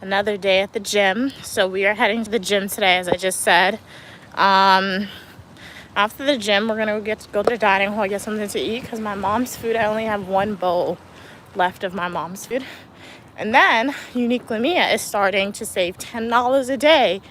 another day at the gym. So we are heading to the gym today, as I just said. After the gym, we're gonna go to the dining hall, get something to eat, because my mom's food, I only have one bowl left of my mom's food. And then Uniquely Mia is starting to save $10 a day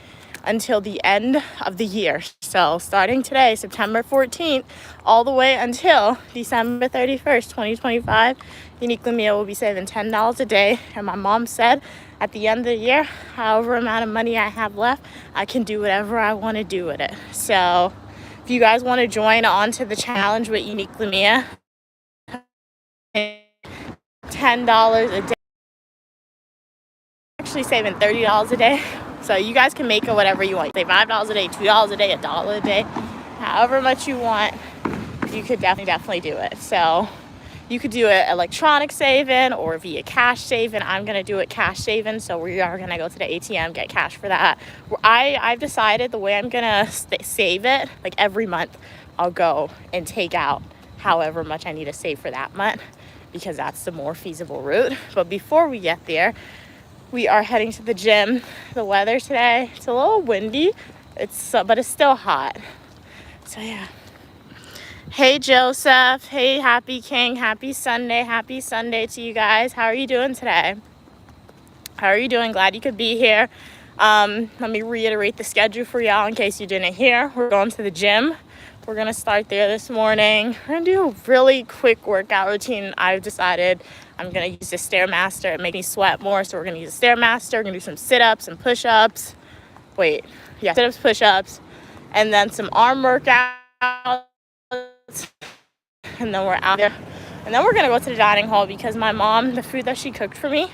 until the end of the year. So starting today, September 14th, all the way until December 31st, 2025, Uniquely Mia will be saving $10 a day. And my mom said at the end of the year, however amount of money I have left, I can do whatever I want to do with it. So if you guys want to join on to the challenge with Uniquely Mia, $10 a day, actually saving $30 a day. So you guys can make it whatever you want. Say $5 a day, $2 a day, $1 a day, however much you want. You could definitely do it. So you could do it electronic saving or via cash saving. I'm gonna do it cash saving. So we are gonna go to the ATM, get cash for that. I've decided the way I'm gonna save it, like every month, I'll go and take out however much I need to save for that month, because that's the more feasible route. But before we get there, we are heading to the gym. The weather today, it's a little windy, but it's still hot. So yeah. Hey Joseph, hey Happy King, happy Sunday to you guys. How are you doing today? How are you doing? Glad you could be here. Let me reiterate the schedule for y'all in case you didn't hear. We're going to the gym. We're gonna start there this morning. We're gonna do a really quick workout routine. I've decided I'm gonna use the Stairmaster. It makes me sweat more, so we're gonna use the Stairmaster. We're gonna do some sit-ups and push-ups. Sit-ups, push-ups, and then some arm workouts. And then we're out there. And then we're gonna go to the dining hall because my mom, the food that she cooked for me,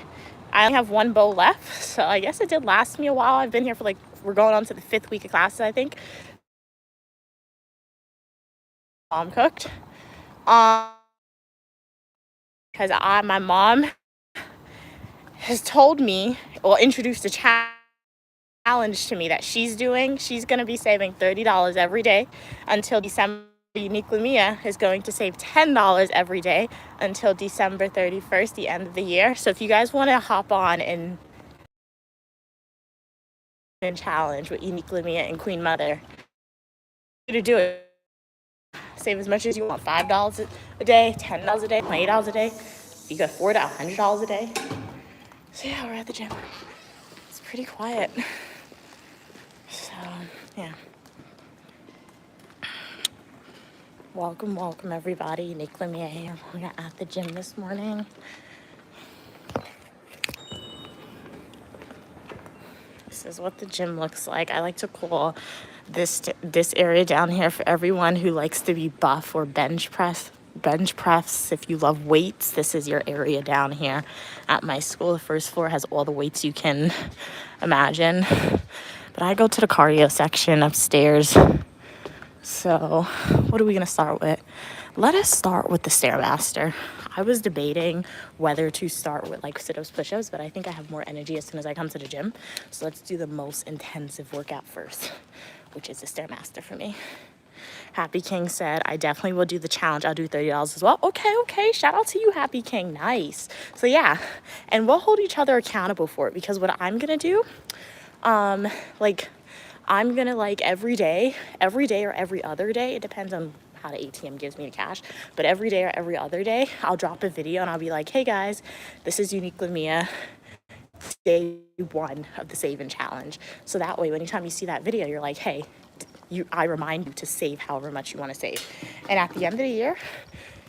I only have one bowl left. So I guess it did last me a while. I've been here for we're going on to the 5th week of classes, I think. Mom cooked. Because my mom has told me, introduced a challenge to me that she's doing. She's going to be saving $30 every day until December. Uniquely Mia is going to save $10 every day until December 31st, the end of the year. So if you guys want to hop on and challenge with Uniquely Mia and Queen Mother, to do it. Save as much as you want. $5 a day, $10 a day, $20 a day. You can afford it, $100 a day. So yeah, we're at the gym. It's pretty quiet. So yeah. Welcome everybody. Uniquely Mia here. We're at the gym this morning. This is what the gym looks like. I like to call this area down here, for everyone who likes to be buff or bench press. If you love weights, this is your area down here at my school. The first floor has all the weights you can imagine, but I go to the cardio section upstairs. So what are we gonna start with? Let us start with the Stairmaster. I was debating whether to start with sit-ups, push-ups, but I think I have more energy as soon as I come to the gym. So let's do the most intensive workout first, which is the Stairmaster for me. Happy King said, I definitely will do the challenge. I'll do $30 as well. Okay. Shout out to you, Happy King. Nice. So yeah, and we'll hold each other accountable for it, because what I'm gonna do, I'm gonna every day or every other day, it depends on how the ATM gives me the cash, but every day or every other day, I'll drop a video and I'll be like, hey guys, this is Uniquely Mia, day 1 of the saving challenge. So that way, anytime you see that video, you're like, hey, I remind you to save however much you want to save. And at the end of the year,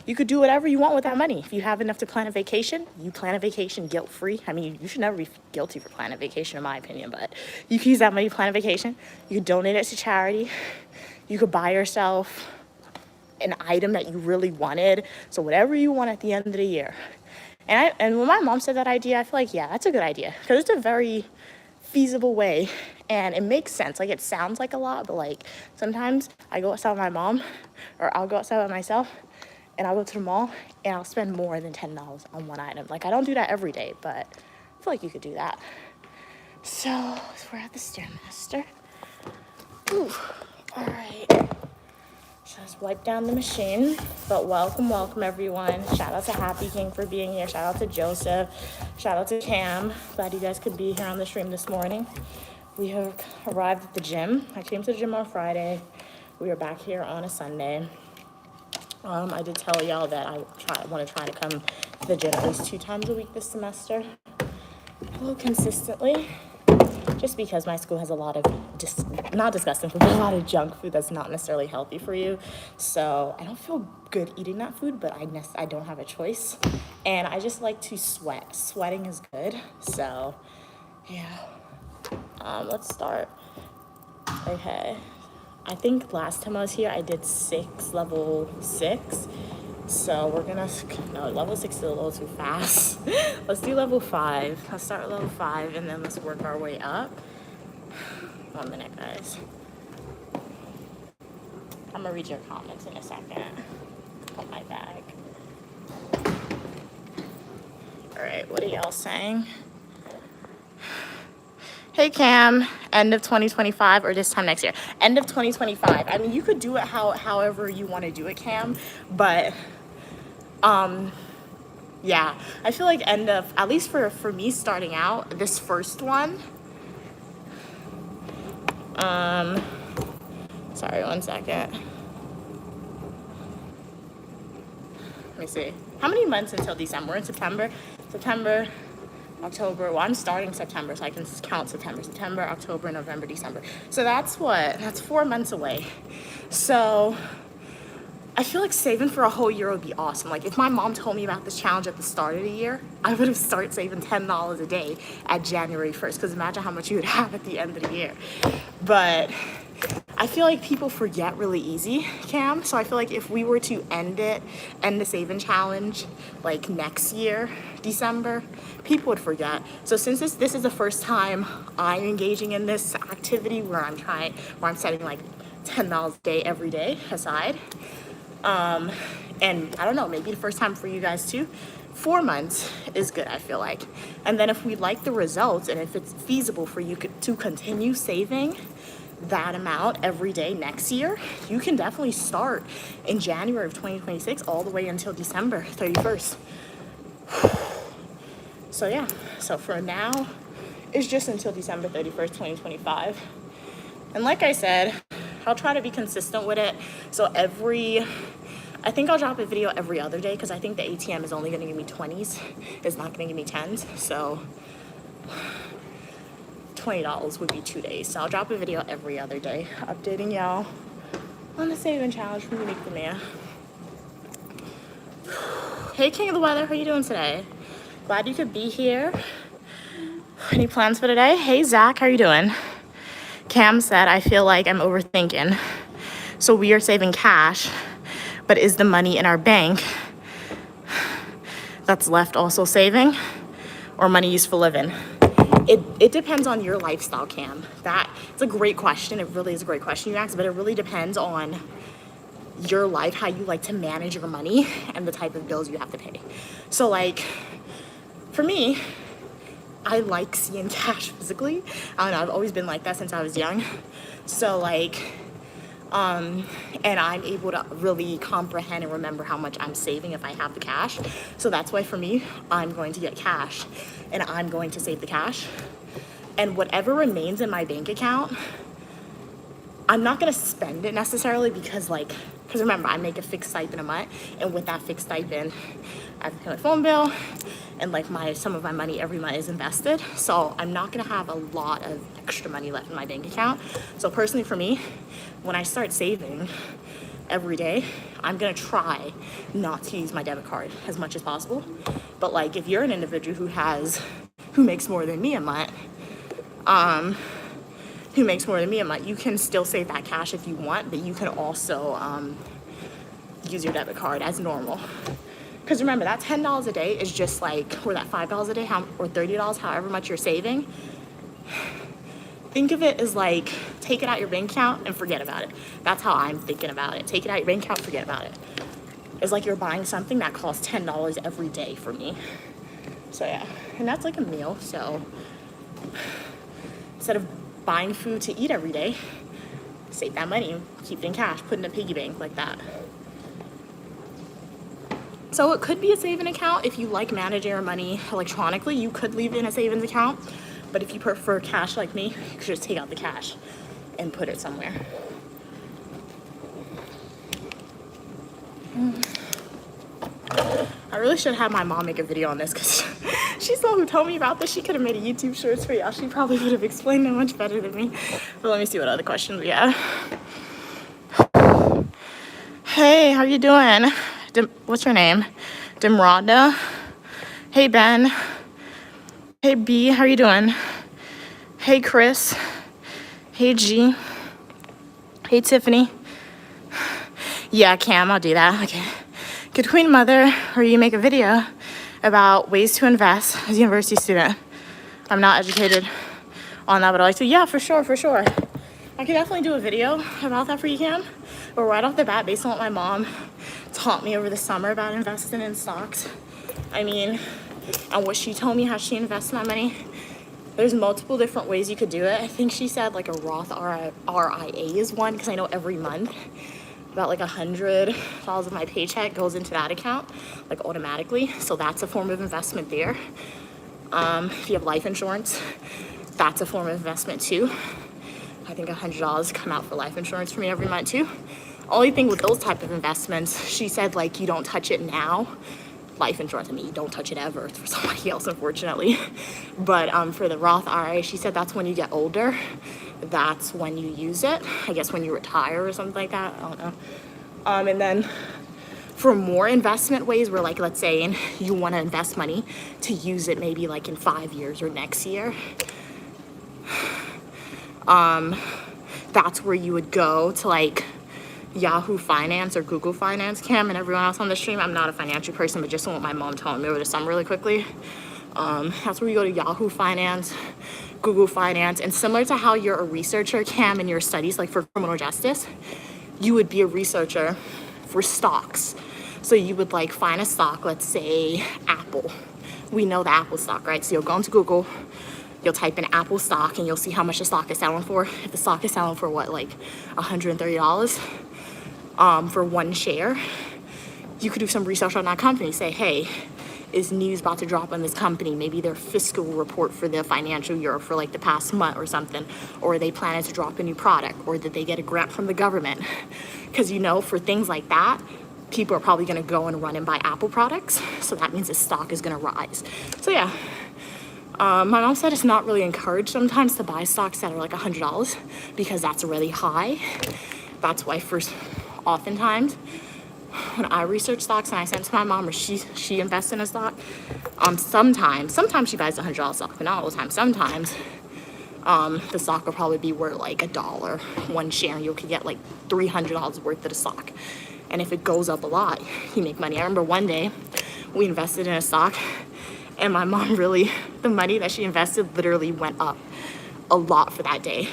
you could do whatever you want with that money. If you have enough to plan a vacation, you plan a vacation guilt-free. I mean, you should never be guilty for planning a vacation, in my opinion, but you can use that money to plan a vacation. You could donate it to charity. You could buy yourself an item that you really wanted. So whatever you want at the end of the year. And when my mom said that idea, I feel like, yeah, that's a good idea, because it's a very feasible way and it makes sense. It sounds like a lot, but sometimes I go outside with my mom, or I'll go outside with myself, and I'll go to the mall and I'll spend more than $10 on one item. I don't do that every day, but I feel like you could do that. So we're at the Stairmaster. Ooh, all right. Just wipe down the machine. But welcome everyone. Shout out to Happy King for being here. Shout out to Joseph. Shout out to Cam. Glad you guys could be here on the stream this morning. We have arrived at the gym. I came to the gym on Friday. We are back here on a Sunday. I did tell y'all that I want to try to come to the gym at least 2 times a week this semester. A little consistently. Just because my school has a lot of, not disgusting food, but a lot of junk food that's not necessarily healthy for you. So I don't feel good eating that food, but I don't have a choice. And I just like to sweat. Sweating is good. So, yeah. Let's start. Okay. I think last time I was here, I did level 6. So we're gonna, no, level 6 is a little too fast. Let's do level 5. Let's start with level 5 and then let's work our way up. 1 minute, guys. I'm gonna read your comments in a second. Put my bag. All right, what are y'all saying? Hey Cam, end of 2025 or this time next year? End of 2025. I mean, you could do it however you want to do it, Cam, but yeah, I feel like end of, at least for me starting out, this first one, sorry, 1 second. Let me see. How many months until December? We're in September, October. Well, I'm starting September, so I can count September, October, November, December. So that's 4 months away. So I feel like saving for a whole year would be awesome. Like if my mom told me about this challenge at the start of the year, I would have started saving $10 a day at January 1st, because imagine how much you would have at the end of the year. But I feel like people forget really easy, Cam. So I feel like if we were to end the saving challenge like next year, December, people would forget. So since this is the first time I'm engaging in this activity where I'm setting like $10 a day every day aside. And I don't know, maybe the first time for you guys too. 4 months is good, I feel like. And then if we like the results and if it's feasible for you to continue saving that amount every day next year, you can definitely start in January of 2026 all the way until December 31st. So yeah, so for now, it's just until December 31st, 2025. And like I said, I'll try to be consistent with it. So I think I'll drop a video every other day, because I think the ATM is only going to give me 20s. It's not going to give me 10s. So $20 would be 2 days. So I'll drop a video every other day, updating y'all on the saving challenge from Unique Premier. Hey King of the Weather, how you doing today? Glad you could be here. Any plans for today? Hey Zach, how you doing? Cam said, I feel like I'm overthinking. So we are saving cash, but is the money in our bank that's left also saving, or money used for living? It depends on your lifestyle, Cam. It's a great question. It really is a great question you asked, but it really depends on your life, how you like to manage your money and the type of bills you have to pay. So like, for me, I like seeing cash physically. I don't know, I've always been like that since I was young. So like, and I'm able to really comprehend and remember how much I'm saving if I have the cash. So that's why for me, I'm going to get cash and I'm going to save the cash. And whatever remains in my bank account, I'm not gonna spend it necessarily, because remember, I make a fixed stipend a month, and with that fixed stipend, I have to pay my phone bill, and like some of my money every month is invested. So I'm not gonna have a lot of extra money left in my bank account. So personally for me, when I start saving every day, I'm gonna try not to use my debit card as much as possible. But like if you're an individual who makes more than me a month, you can still save that cash if you want, but you can also use your debit card as normal. Because remember, that $10 a day is just like, or that $5 a day, or $30, however much you're saving. Think of it as like, take it out your bank account and forget about it. That's how I'm thinking about it. Take it out your bank account, forget about it. It's like you're buying something that costs $10 every day for me. So yeah, and that's like a meal. So instead of buying food to eat every day, Save that money, keep it in cash, put it in a piggy bank like that. So it could be a saving account. If you like managing your money electronically, you could leave it in a savings account. But if you prefer cash like me, you could just take out the cash and put it somewhere. I really should have my mom make a video on this because she's the one who told me about this. She could have made a YouTube shorts for y'all. She probably would have explained it much better than me. But let me see what other questions we have. Hey, how you doing? What's your name? Dimrada. Hey, Ben. Hey, B, how you doing? Hey, Chris. Hey, G. Hey, Tiffany. Yeah, Cam, I'll do that. Okay. Could Queen Mother or you make a video about ways to invest as a university student? I'm not educated on that, but I like to. Yeah, for sure, for sure. I could definitely do a video about that for you, Cam. But right off the bat, based on what my mom taught me over the summer about investing in stocks, I mean, and what she told me how she invests my money, there's multiple different ways you could do it. I think she said like a Roth RIA is one, because I know every month about like $100 of my paycheck goes into that account like automatically. So that's a form of investment there. If you have life insurance, that's a form of investment too. I think $100 come out for life insurance for me every month too. Only thing with those type of investments, she said like you don't touch it now. Life insurance, I mean, you don't touch it ever. It's for somebody else, unfortunately. But for the Roth IRA, she said that's when you get older. That's when you use it. I guess when you retire or something like that. I don't know. And then for more investment ways where like, let's say you want to invest money to use it maybe like in 5 years or next year. That's where you would go to like Yahoo Finance or Google Finance, Cam, and everyone else on the stream. I'm not a financial person, but just what my mom told me over the summer really quickly. That's where you go to Yahoo Finance, Google Finance, and similar to how you're a researcher, Cam, in your studies, like for criminal justice, you would be a researcher for stocks. So you would like find a stock, let's say Apple. We know the Apple stock, right? So you'll go into Google, you'll type in Apple stock, and you'll see how much the stock is selling for. If the stock is selling for what, like $130 for one share, you could do some research on that company. Say, hey, is news about to drop on this company? Maybe their fiscal report for the financial year for like the past month or something. Or are they planning to drop a new product? Or did they get a grant from the government? Because you know, for things like that, people are probably going to go and run and buy Apple products. So that means the stock is going to rise. So yeah. My mom said it's not really encouraged sometimes to buy stocks that are like $100 because that's really high. That's why oftentimes when I research stocks and I send to my mom or she invests in a stock, sometimes she buys a $100 stock, but not all the time. Sometimes the stock will probably be worth like $1 one share, and you could get like $300 worth of the stock. And if it goes up a lot, you make money. I remember one day we invested in a stock, and my mom the money that she invested literally went up a lot for that day.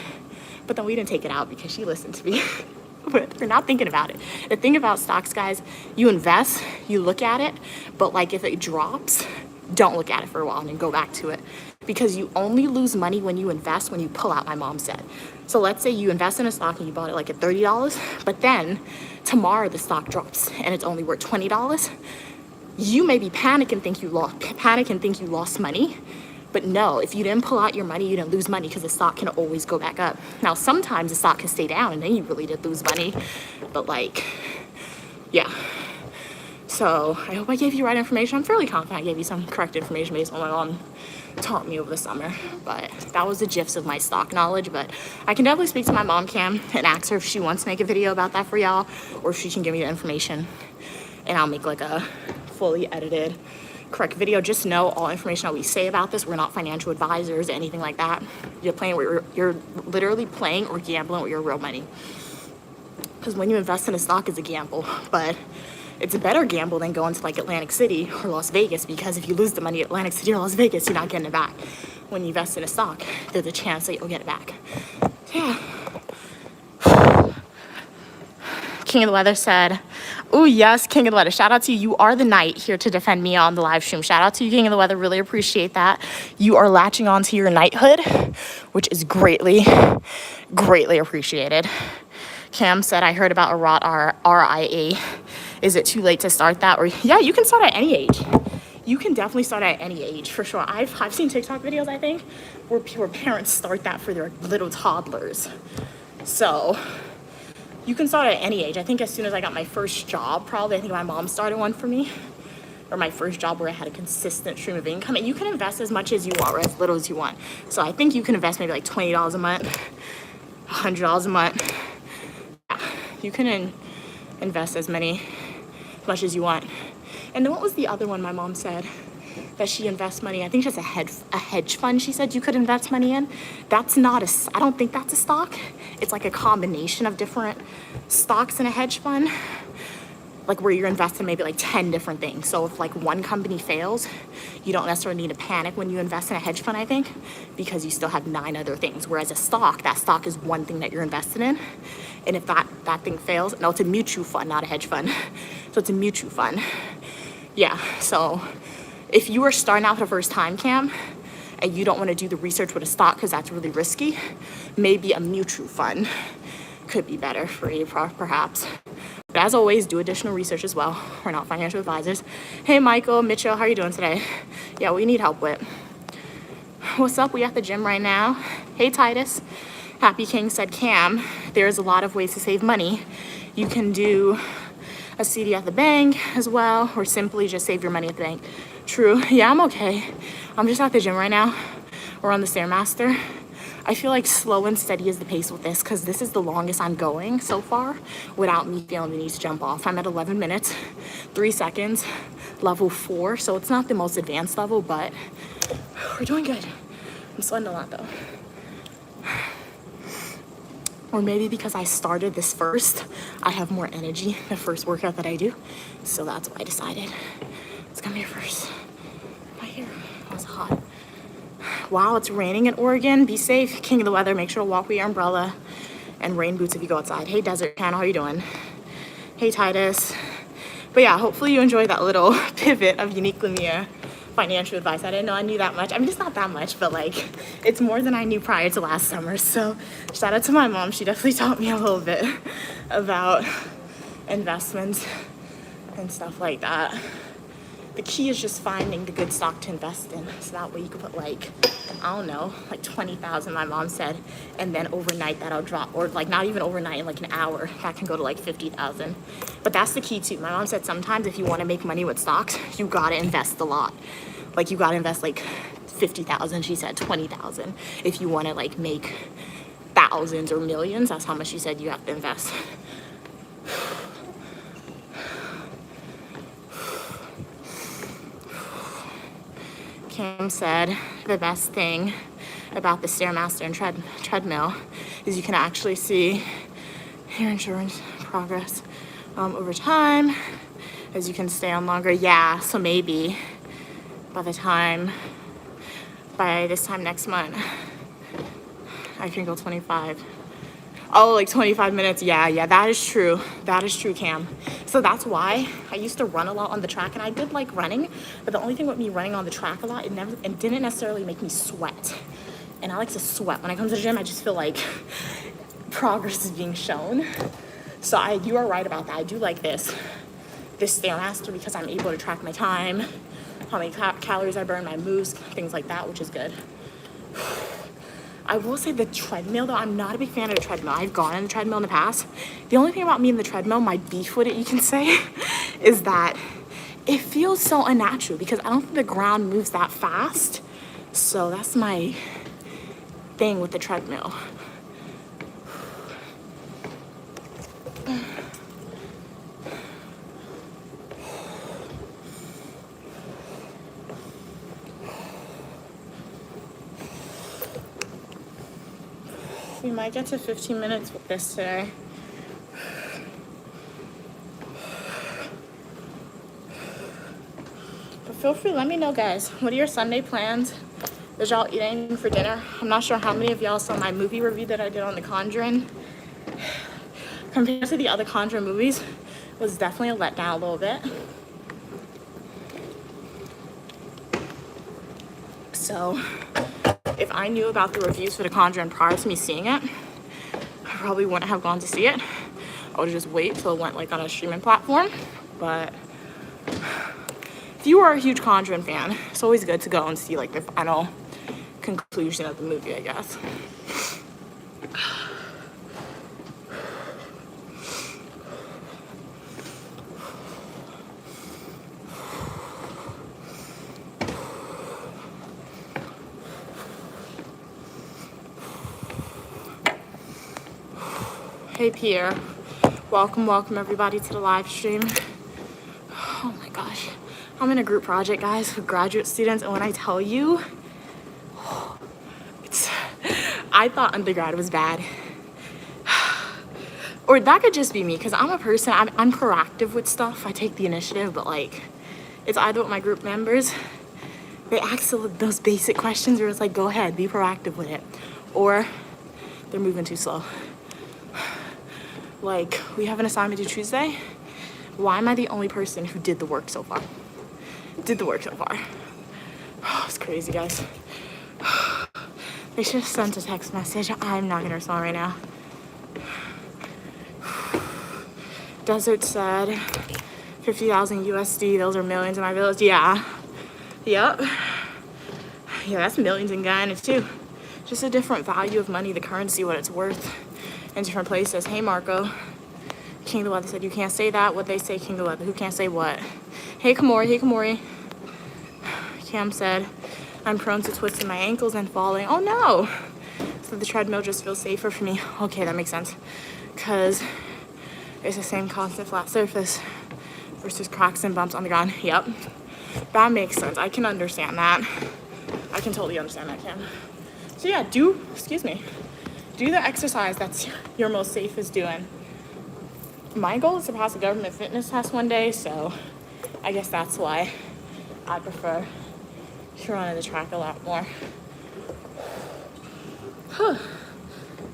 But then we didn't take it out because she listened to me. But we're not thinking about it. The thing about stocks, guys, you invest, you look at it, but like if it drops, don't look at it for a while and then go back to it. Because you only lose money when you invest, when you pull out, my mom said. So let's say you invest in a stock and you bought it like at $30, but then tomorrow the stock drops and it's only worth $20. You maybe panic and think you lost money, but no, if you didn't pull out your money, you didn't lose money because the stock can always go back up. Now, sometimes the stock can stay down and then you really did lose money, but like, yeah. So I hope I gave you right information. I'm fairly confident I gave you some correct information based on what my mom taught me over the summer, but that was the gist of my stock knowledge. But I can definitely speak to my mom, Cam, and ask her if she wants to make a video about that for y'all, or if she can give me the information and I'll make like a fully edited correct video. Just know all information that we say about this, we're not financial advisors or anything like that. You're literally playing or gambling with your real money, because when you invest in a stock, it's a gamble, but it's a better gamble than going to like Atlantic City or Las Vegas, because if you lose the money at Atlantic City or Las Vegas, you're not getting it back. When you invest in a stock, there's a chance that you'll get it back. Yeah. King of the Weather said, oh yes, King of the Weather, shout out to you. You are the knight here to defend me on the live stream. Shout out to you, King of the Weather. Really appreciate that. You are latching on to your knighthood, which is greatly, greatly appreciated. Cam said, I heard about a RIA. Is it too late to start that? Or yeah, you can start at any age. You can definitely start at any age for sure. I've seen TikTok videos, I think, where parents start that for their little toddlers. So you can start at any age. I think as soon as I got my first job, probably, I think my mom started one for me, or my first job where I had a consistent stream of income. And you can invest as much as you want or as little as you want. So I think you can invest maybe like $20 a month, $100 a month. Yeah, you can invest as much as you want. And then what was the other one my mom said that she invests money? I think she has a hedge fund. She said you could invest money in. That's not I don't think that's a stock. It's like a combination of different stocks in a hedge fund, like where you're investing maybe like 10 different things. So if like one company fails, you don't necessarily need to panic when you invest in a hedge fund, I think, because you still have 9 other things. Whereas a stock, that stock is one thing that you're invested in. And if that thing fails, no, it's a mutual fund, not a hedge fund. So it's a mutual fund. Yeah, so if you are starting out for the first time, Cam, and you don't want to do the research with a stock because that's really risky, maybe a mutual fund could be better for you, perhaps. But as always, do additional research as well. We're not financial advisors. Hey, Michael, Mitchell, how are you doing today? Yeah, we need help with. What's up? We at the gym right now. Hey, Titus. Happy King said, Cam, there's a lot of ways to save money. You can do a CD at the bank as well, or simply just save your money at the bank. True. Yeah, I'm okay. I'm just at the gym right now. We're on the Stairmaster. I feel like slow and steady is the pace with this because this is the longest I'm going so far without me feeling the need to jump off. I'm at 11 minutes, 3 seconds, level 4. So it's not the most advanced level, but we're doing good. I'm sweating a lot though. Or maybe because I started this first, I have more energy the first workout that I do. So that's why I decided it's gonna be first. My hair was hot. Wow, it's raining in Oregon. Be safe, king of the weather. Make sure to walk with your umbrella and rain boots if you go outside. Hey, Desert Channel, how you doing? Hey, Titus. But yeah, hopefully you enjoyed that little pivot of Unique Lamia financial advice. I didn't know I knew that much. I mean, it's not that much, but like, it's more than I knew prior to last summer. So shout out to my mom. She definitely taught me a little bit about investments and stuff like that. The key is just finding the good stock to invest in. So that way you could put like, I don't know, like 20,000, my mom said, and then overnight that'll drop, or like not even overnight, in like an hour, that can go to like 50,000. But that's the key too. My mom said sometimes if you want to make money with stocks, you gotta invest a lot. Like you gotta invest like 50,000, she said 20,000. If you want to like make thousands or millions, that's how much she said you have to invest. Kim said the best thing about the Stairmaster and treadmill is you can actually see your insurance progress over time as you can stay on longer. Yeah, so maybe by this time next month, I can go 25. Oh, like 25 minutes. Yeah, that is true. That is true, Cam. So that's why I used to run a lot on the track, and I did like running, but the only thing with me running on the track a lot, it didn't necessarily make me sweat. And I like to sweat. When I come to the gym, I just feel like progress is being shown. So you are right about that. I do like this Stairmaster because I'm able to track my time, how many calories I burn, my moves, things like that, which is good. I will say the treadmill, though, I'm not a big fan of the treadmill. I've gone on the treadmill in the past. The only thing about me in the treadmill, my beef with it, you can say, is that it feels so unnatural because I don't think the ground moves that fast. So that's my thing with the treadmill. We might get to 15 minutes with this today. But feel free, let me know, guys. What are your Sunday plans? Did y'all eat anything for dinner? I'm not sure how many of y'all saw my movie review that I did on The Conjuring. Compared to the other Conjuring movies, it was definitely a letdown a little bit. So if I knew about the reviews for The Conjuring prior to me seeing it, I probably wouldn't have gone to see it. I would just wait till it went like on a streaming platform. But if you are a huge Conjuring fan, it's always good to go and see like the final conclusion of the movie, I guess. Hey Pierre, welcome everybody to the live stream. Oh my gosh, I'm in a group project, guys, with graduate students, and when I tell you, I thought undergrad was bad. Or that could just be me, because I'm a person, I'm proactive with stuff. I take the initiative, but like, it's either with my group members, they ask those basic questions where it's like, go ahead, be proactive with it. Or they're moving too slow. Like, we have an assignment due Tuesday. Why am I the only person who did the work so far? Oh, it's crazy, guys. They should have sent a text message. I'm not gonna respond right now. Desert said 50,000 USD. Those are millions in my village. Yeah. Yep. Yeah, that's millions in Guyana too. Just a different value of money, the currency, what it's worth in different places. Hey Marco. King of the Weather said you can't say that. What they say, King of the Weather. Who can't say what? Hey Kamori. Cam said I'm prone to twisting my ankles and falling. Oh no. So the treadmill just feels safer for me. Okay, that makes sense. Cause it's the same constant flat surface versus cracks and bumps on the ground. Yep. That makes sense. I can understand that. I can totally understand that, Cam. So yeah, do the exercise that's your most safest doing. My goal is to pass a government fitness test one day, so I guess that's why I prefer to run on the track a lot more.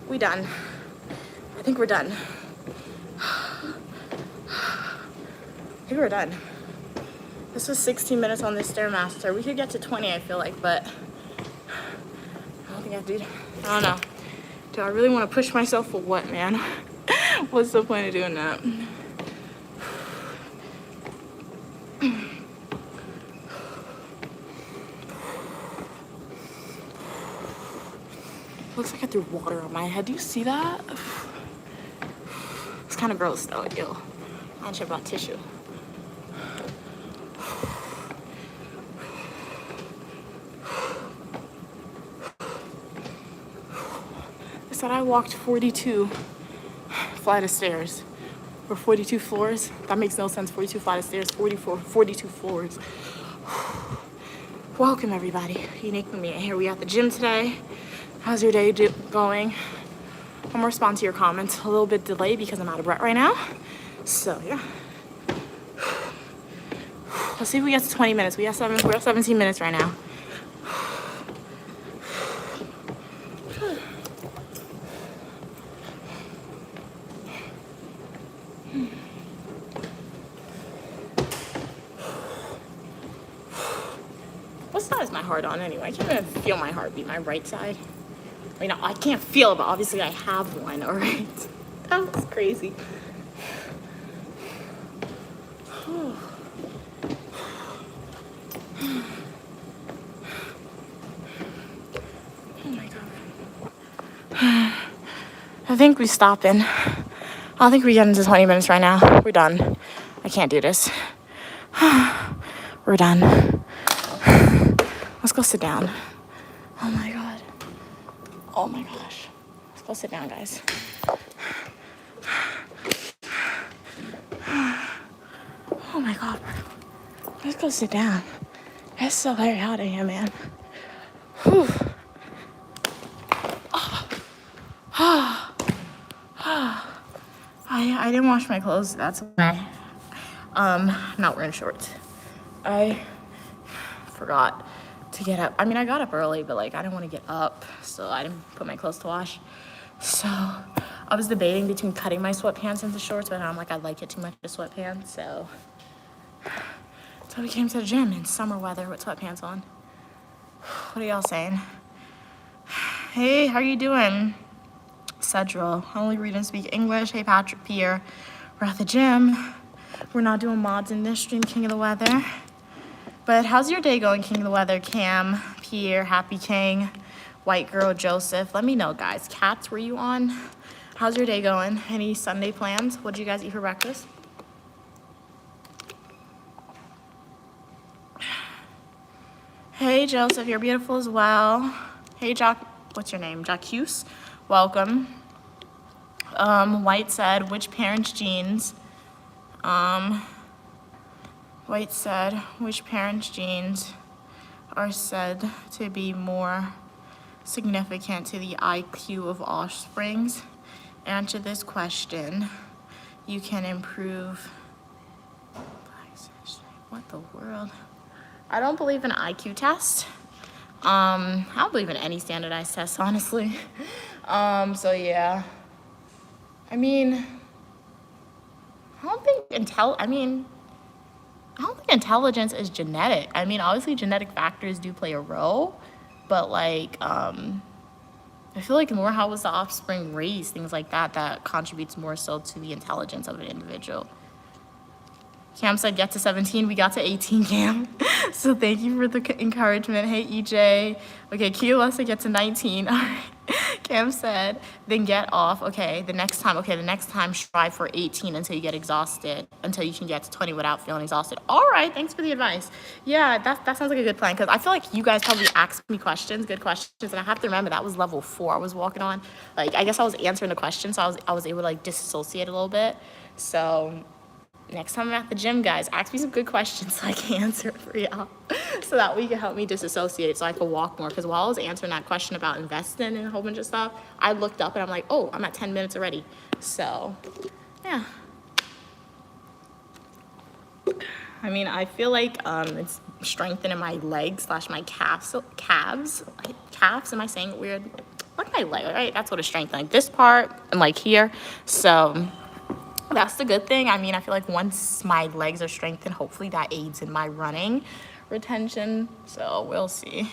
We done. I think we're done. This was 16 minutes on this Stairmaster. We could get to 20, I feel like, but I don't think I do. I don't know. Do I really want to push myself for what, man? What's the point of doing that? Looks like I threw water on my head. Do you see that? It's kind of gross though. Ew. I should have brought tissue. I said I walked 42 flight of stairs. Or 42 floors. That makes no sense. 42 flight of stairs, 42 floors. Welcome everybody. Unique with me. Here we at the gym today. How's your day going? I'm gonna respond to your comments a little bit delayed because I'm out of breath right now. So yeah. Let's see if we get to 20 minutes. We're at 17 minutes right now. What side is my heart on anyway? I can't even feel my heartbeat, my right side. I mean, I can't feel it, but obviously I have one, all right? That's crazy. Oh my God. I think we're stopping. I think we get into 20 minutes right now. We're done. I can't do this. We're done. Let's go sit down. Oh my God. Oh my gosh. Let's go sit down, guys. Oh my God. Let's go sit down. It's so very hot in here, man. Whew. I didn't wash my clothes. That's why. I'm not wearing shorts. I forgot to get up. I mean, I got up early, but like I didn't want to get up, so I didn't put my clothes to wash. So I was debating between cutting my sweatpants into shorts, but I'm like, I like it too much with sweatpants, so we came to the gym in summer weather with sweatpants on. What are y'all saying? Hey, how are you doing? Cedral. I only read and speak English. Hey, Patrick, Pierre. We're at the gym. We're not doing mods in this stream, King of the Weather. But how's your day going, King of the Weather? Cam, Pierre, Happy King, White Girl, Joseph. Let me know, guys. Cats, were you on? How's your day going? Any Sunday plans? What did you guys eat for breakfast? Hey, Joseph, you're beautiful as well. Hey, what's your name? Jacques, welcome. White said, which parent's genes? White said, which parent's genes are said to be more significant to the IQ of offsprings? Answer this question. You can improve. What the world? I don't believe in an IQ test. I don't believe in any standardized tests, honestly. So yeah. I mean, I don't think intelligence is genetic. I mean, obviously genetic factors do play a role, but like, I feel like more how was the offspring raised, things like that, that contributes more so to the intelligence of an individual. Cam said, get to 17. We got to 18, Cam. So thank you for the encouragement. Hey, EJ. Okay, Q wants to get to 19. All right. Cam said, then get off. Okay, the next time strive for 18 until you get exhausted, until you can get to 20 without feeling exhausted. All right, thanks for the advice. Yeah, that sounds like a good plan, because I feel like you guys probably asked me good questions, and I have to remember that was level 4 I was walking on. Like, I guess I was answering the question, so I was able to, like, disassociate a little bit. So next time I'm at the gym, guys, ask me some good questions so I can answer it for y'all, so that we can help me disassociate, so I can walk more. Because while I was answering that question about investing and a whole bunch of stuff, I looked up and I'm like, oh, I'm at 10 minutes already. So, yeah. I mean, I feel like it's strengthening my legs / my calves. Am I saying it weird? Like my leg, right? That's what it's strengthening. Like this part and like here. So that's the good thing. I mean, I feel like once my legs are strengthened, hopefully that aids in my running retention. So we'll see.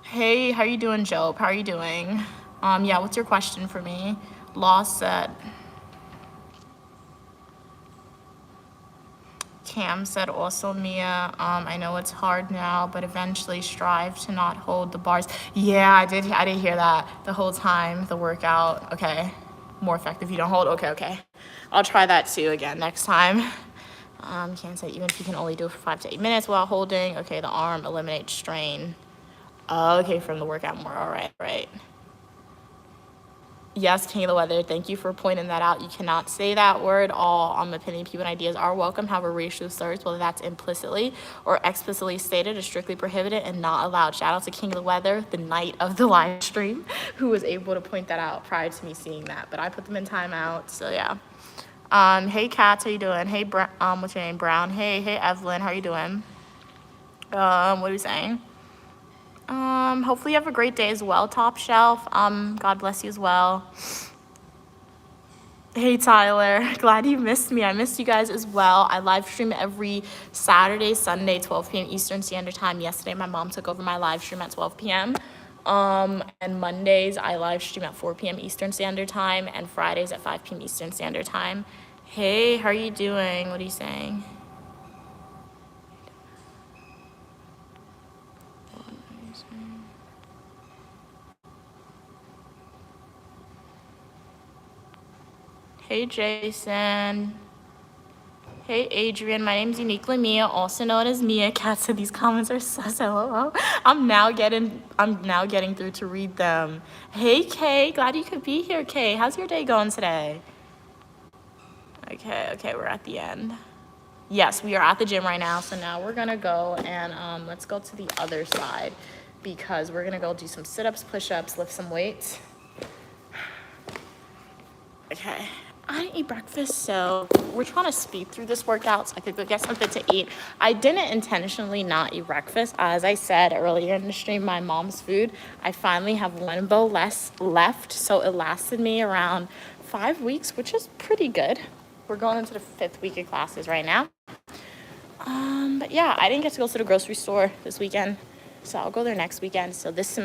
Hey, how are you doing, Job? How are you doing? Yeah, what's your question for me? Law said. Cam said also, Mia, I know it's hard now, but eventually strive to not hold the bars. Yeah, I did hear that the whole time, the workout. Okay, more effective if you don't hold. Okay. I'll try that too again next time. Cam said even if you can only do it for 5 to 8 minutes while holding. Okay, the arm eliminates strain. Okay, from the workout more. All right. Yes, King of the Weather, thank you for pointing that out. You cannot say that word. All opinion, people, and ideas are welcome. However, racial slurs, whether that's implicitly or explicitly stated, is strictly prohibited and not allowed. Shout out to King of the Weather, the night of the live stream, who was able to point that out prior to me seeing that. But I put them in timeout, so yeah. Hey, Katz, how you doing? Hey, what's your name? Brown. Hey, Evelyn, how are you doing? What are we saying? Hopefully you have a great day as well, Top Shelf. God bless you as well. Hey, Tyler. Glad you missed me. I missed you guys as well. I live stream every Saturday, Sunday, 12 p.m. Eastern Standard Time. Yesterday, my mom took over my live stream at 12 p.m. And Mondays, I live stream at 4 p.m. Eastern Standard Time, and Fridays at 5 p.m. Eastern Standard Time. Hey, how are you doing? What are you saying? Hey, Jason. Hey, Adrian. My name's Uniquely Mia, also known as Mia. Cat said these comments are sus. LOL. I'm now getting through to read them. Hey, Kay. Glad you could be here, Kay. How's your day going today? Okay, we're at the end. Yes, we are at the gym right now. So now we're gonna go and let's go to the other side, because we're gonna go do some sit-ups, push-ups, lift some weights. Okay. I didn't eat breakfast, so we're trying to speed through this workout so I could go get something to eat. I didn't intentionally not eat breakfast. As I said earlier in the stream, my mom's food, I finally have one bowl less left, so it lasted me around 5 weeks, which is pretty good. We're going into the 5th week of classes right now. But yeah, I didn't get to go to the grocery store this weekend. So I'll go there next weekend. So this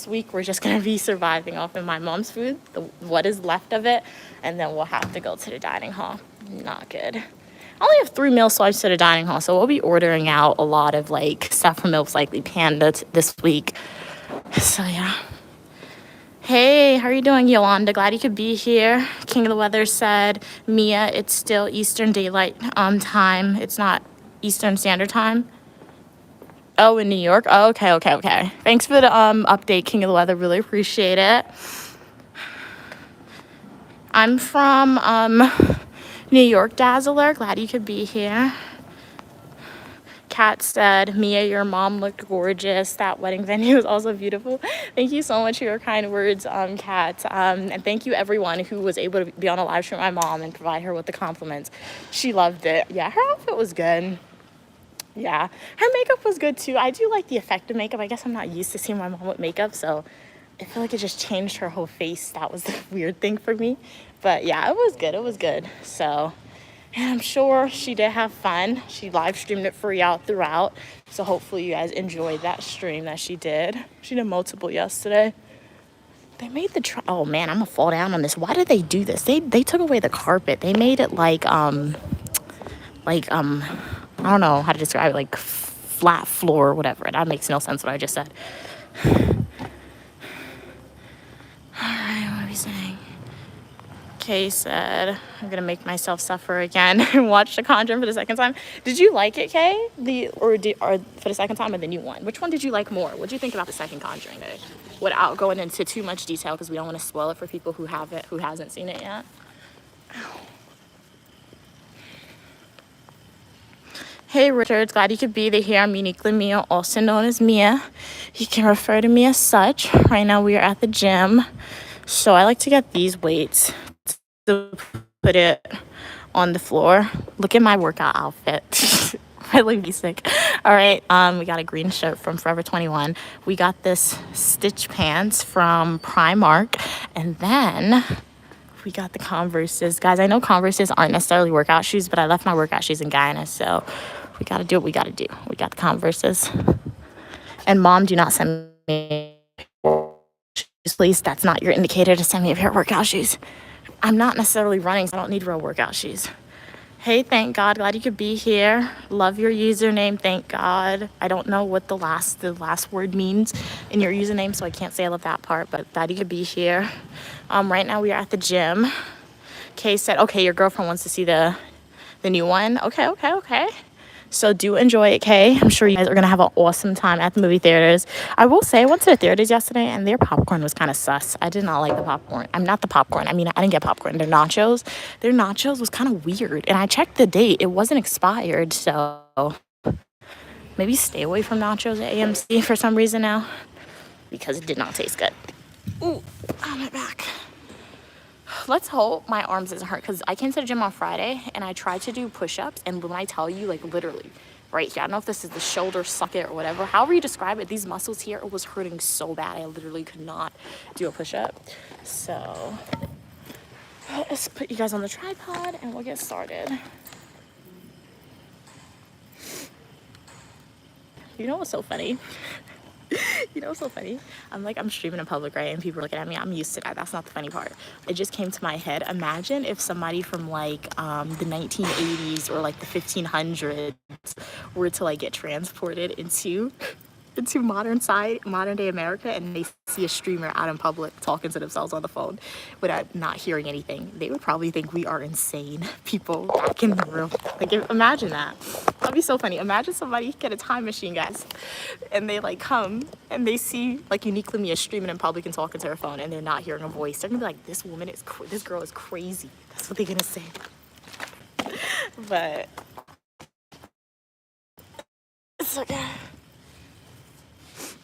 week, we're just gonna be surviving off of my mom's food, what is left of it, and then we'll have to go to the dining hall. Not good. I only have 3 meal slots to the dining hall, so we'll be ordering out a lot of like stuff from Milk's Likely Panda this week. So yeah. Hey, how are you doing, Yolanda? Glad you could be here. King of the Weather said, Mia, it's still Eastern Daylight time. It's not Eastern Standard Time. Oh, in New York? Oh, okay. Thanks for the update, King of the Weather. Really appreciate it. I'm from New York, Dazzler. Glad you could be here. Kat said, Mia, your mom looked gorgeous. That wedding venue was also beautiful. Thank you so much for your kind words, Kat. And thank you, everyone who was able to be on a live stream with my mom and provide her with the compliments. She loved it. Yeah, her outfit was good. Yeah, her makeup was good too. I do like the effect of makeup. I guess I'm not used to seeing my mom with makeup, so I feel like it just changed her whole face. That was the weird thing for me. But yeah, it was good. It was good. So, and I'm sure she did have fun. She live streamed it for y'all throughout. So hopefully you guys enjoyed that stream that she did. She did multiple yesterday. They made the oh man, I'm gonna fall down on this. Why did they do this? They took away the carpet. They made it like I don't know how to describe it, like flat floor or whatever. That makes no sense what I just said. All right, what are we saying? Kay said, I'm gonna make myself suffer again and watch The Conjuring for the second time. Did you like it, Kay? Or for the second time or the new one? Which one did you like more? What did you think about the second Conjuring? Without going into too much detail, because we don't want to spoil it for people who hasn't seen it yet. Ow. Hey Richard, glad you could be here. I'm uniquely Mia, also known as Mia. You can refer to me as such. Right now we are at the gym. So I like to get these weights to put it on the floor. Look at my workout outfit. Really basic. All right, we got a green shirt from Forever 21. We got this stitch pants from Primark. And then we got the Converses. Guys, I know Converses aren't necessarily workout shoes, but I left my workout shoes in Guyana, so we got to do what we got to do. We got the Converses. And Mom, do not send me shoes, please. That's not your indicator to send me a pair of workout shoes. I'm not necessarily running, so I don't need real workout shoes. Hey, thank God. Glad you could be here. Love your username. Thank God. I don't know what the last word means in your username, so I can't say I love that part, but glad you could be here. Right now we are at the gym. Kay said, okay, your girlfriend wants to see the new one. Okay. So do enjoy it, Kay. I'm sure you guys are going to have an awesome time at the movie theaters. I will say I went to the theaters yesterday and their popcorn was kind of sus. I did not like the popcorn. I'm not the popcorn. I mean, I didn't get popcorn. Their nachos was kind of weird. And I checked the date. It wasn't expired. So maybe stay away from nachos at AMC for some reason now because it did not taste good. Ooh, on my back. Let's hope my arms isn't hurt because I came to the gym on Friday and I tried to do push-ups, and when I tell you, like literally right here, I don't know if this is the shoulder socket or whatever, however you describe it, these muscles here, it was hurting so bad I literally could not do a push-up. So let's put you guys on the tripod and we'll get started. You know what's so funny? You know what's so funny? I'm streaming in public, right? And people are looking at me. I'm used to that. That's not the funny part. It just came to my head. Imagine if somebody from like the 1980s or like the 1500s were to like get transported into modern day America, and they see a streamer out in public talking to themselves on the phone without not hearing anything. They would probably think we are insane people back in the room. Like, imagine that. That'd be so funny. Imagine somebody get a time machine, guys, and they like come and they see like uniquely Mia streaming in public and talking to her phone, and they're not hearing a voice. They're gonna be like, this girl is crazy. That's what they're gonna say. But it's okay.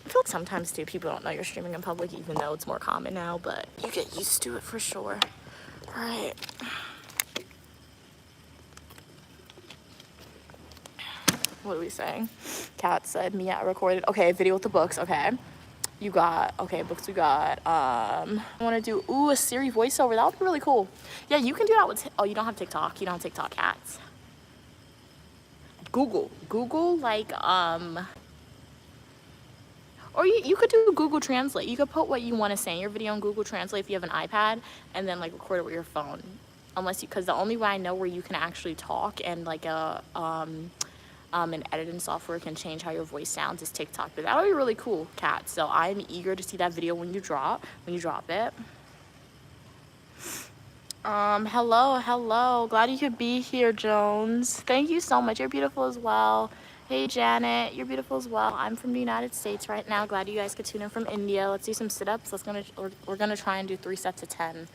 I feel like sometimes too people don't know you're streaming in public, even though it's more common now, but you get used to it for sure. All right. What are we saying? Kat said, Mia, I recorded. Okay, video with the books. Okay. You got, okay, books we got. I want to do, a Siri voiceover. That would be really cool. Yeah, you can do that with, you don't have TikTok. You don't have TikTok, Cats. Google, like, Or you could do Google Translate. You could put what you want to say in your video in Google Translate if you have an iPad, and then like record it with your phone. Because the only way I know where you can actually talk and like an editing software can change how your voice sounds is TikTok. But that'll be really cool, Kat. So I'm eager to see that video when you drop it. Hello. Glad you could be here, Jones. Thank you so much. You're beautiful as well. Hey, Janet. You're beautiful as well. I'm from the United States right now. Glad you guys could tune in from India. Let's do some sit-ups. We're gonna try and do 3 sets of 10.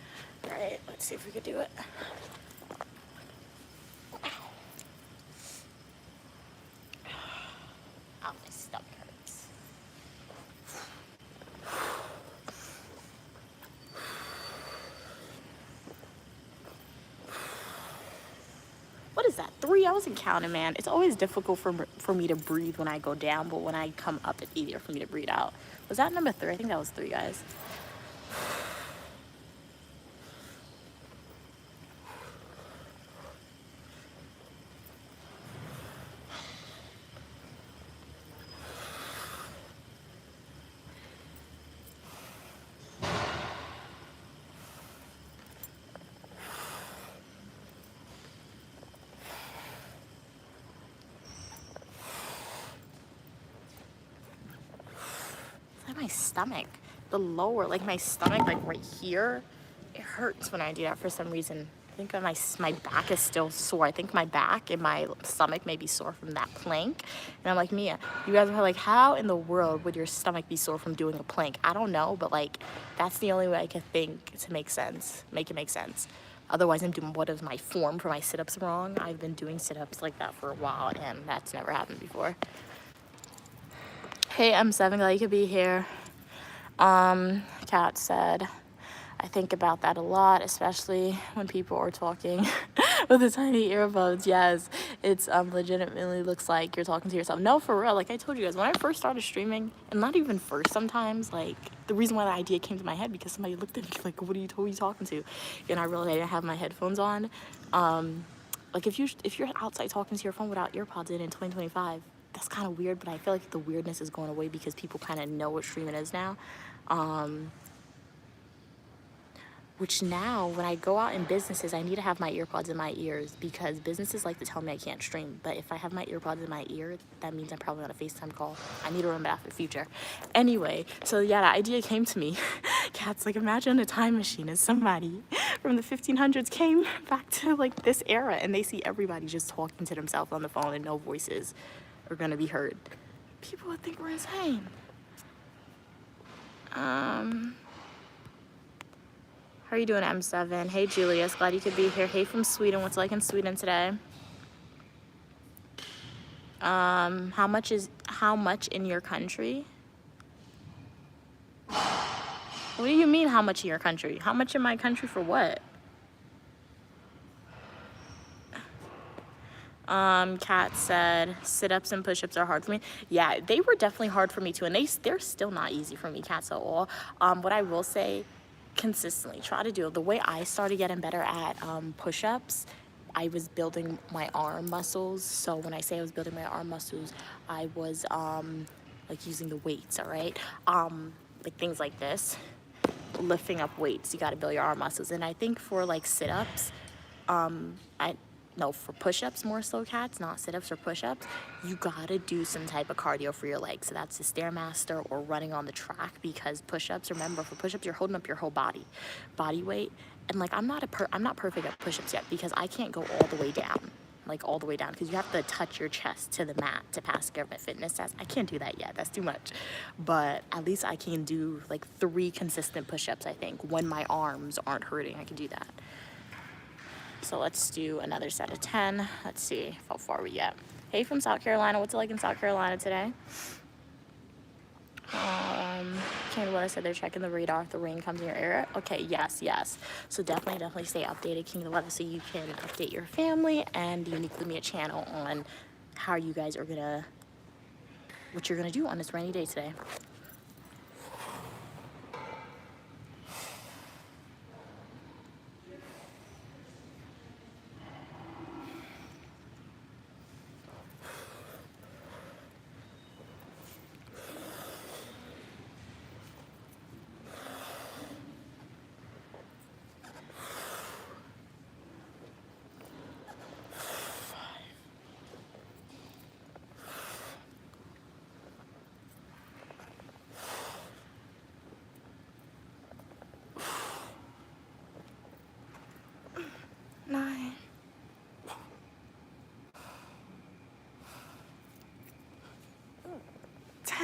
All right, let's see if we could do it. Oh, my stomach hurts. What is that? 3? I wasn't counting, man. It's always difficult for me to breathe when I go down, but when I come up, it's easier for me to breathe out. Was that number 3? I think that was 3, guys. My stomach, the lower, like my stomach, like right here, it hurts when I do that for some reason. I think my back is still sore. I think my back and my stomach may be sore from that plank. And I'm like, Mia, you guys are like, how in the world would your stomach be sore from doing a plank? I don't know, but like that's the only way I can think to make it make sense. Otherwise, I'm doing what is my form for my sit-ups wrong. I've been doing sit-ups like that for a while, and that's never happened before. Hey, M7, glad you could be here. Kat said, I think about that a lot, especially when people are talking with the tiny earbuds. Yes, it's legitimately looks like you're talking to yourself. No, for real. Like I told you guys, when I first started streaming, and not even first sometimes, like the reason why the idea came to my head because somebody looked at me like, who are you talking to? And I realized I didn't have my headphones on. Like if you're outside talking to your phone without earpods in 2025, that's kind of weird, but I feel like the weirdness is going away because people kind of know what streaming is now. Which now, when I go out in businesses, I need to have my earpods in my ears because businesses like to tell me I can't stream. But if I have my earpods in my ear, that means I'm probably on a FaceTime call. I need to remember that for the future. Anyway, so yeah, the idea came to me. Kat's like, imagine a time machine and somebody from the 1500s came back to like this era and they see everybody just talking to themselves on the phone and no voices are going to be heard. People would think we're insane. How are you doing, M7? Hey, Julius. Glad you could be here. Hey, from Sweden. What's it like in Sweden today? How much in your country? What do you mean, how much in your country? How much in my country for what? Kat said, sit-ups and push-ups are hard for me. Yeah, they were definitely hard for me too, and they're still not easy for me, Kat, at all. What I will say, consistently try to do. The way I started getting better at push-ups, I was building my arm muscles. So when I say I was building my arm muscles, I was like using the weights, all right? Like things like this, lifting up weights. You got to build your arm muscles. And I think for like sit-ups, for push-ups more so, Cats, not sit-ups or push-ups, you gotta do some type of cardio for your legs. So that's the Stairmaster or running on the track, because push-ups, remember, for push-ups, you're holding up your whole body weight. And like, I'm not perfect at push-ups yet because I can't go all the way down, because you have to touch your chest to the mat to pass government fitness test. I can't do that yet. That's too much. But at least I can do like 3 consistent push-ups, I think. When my arms aren't hurting, I can do that. So let's do another set of 10. Let's see how far we get. Hey, from South Carolina. What's it like in South Carolina today? Canada said they're checking the radar if the rain comes in your area. Okay, yes. So definitely stay updated, King of the Weather, so you can update your family and uniquely me a channel on how you guys are what you're gonna do on this rainy day today.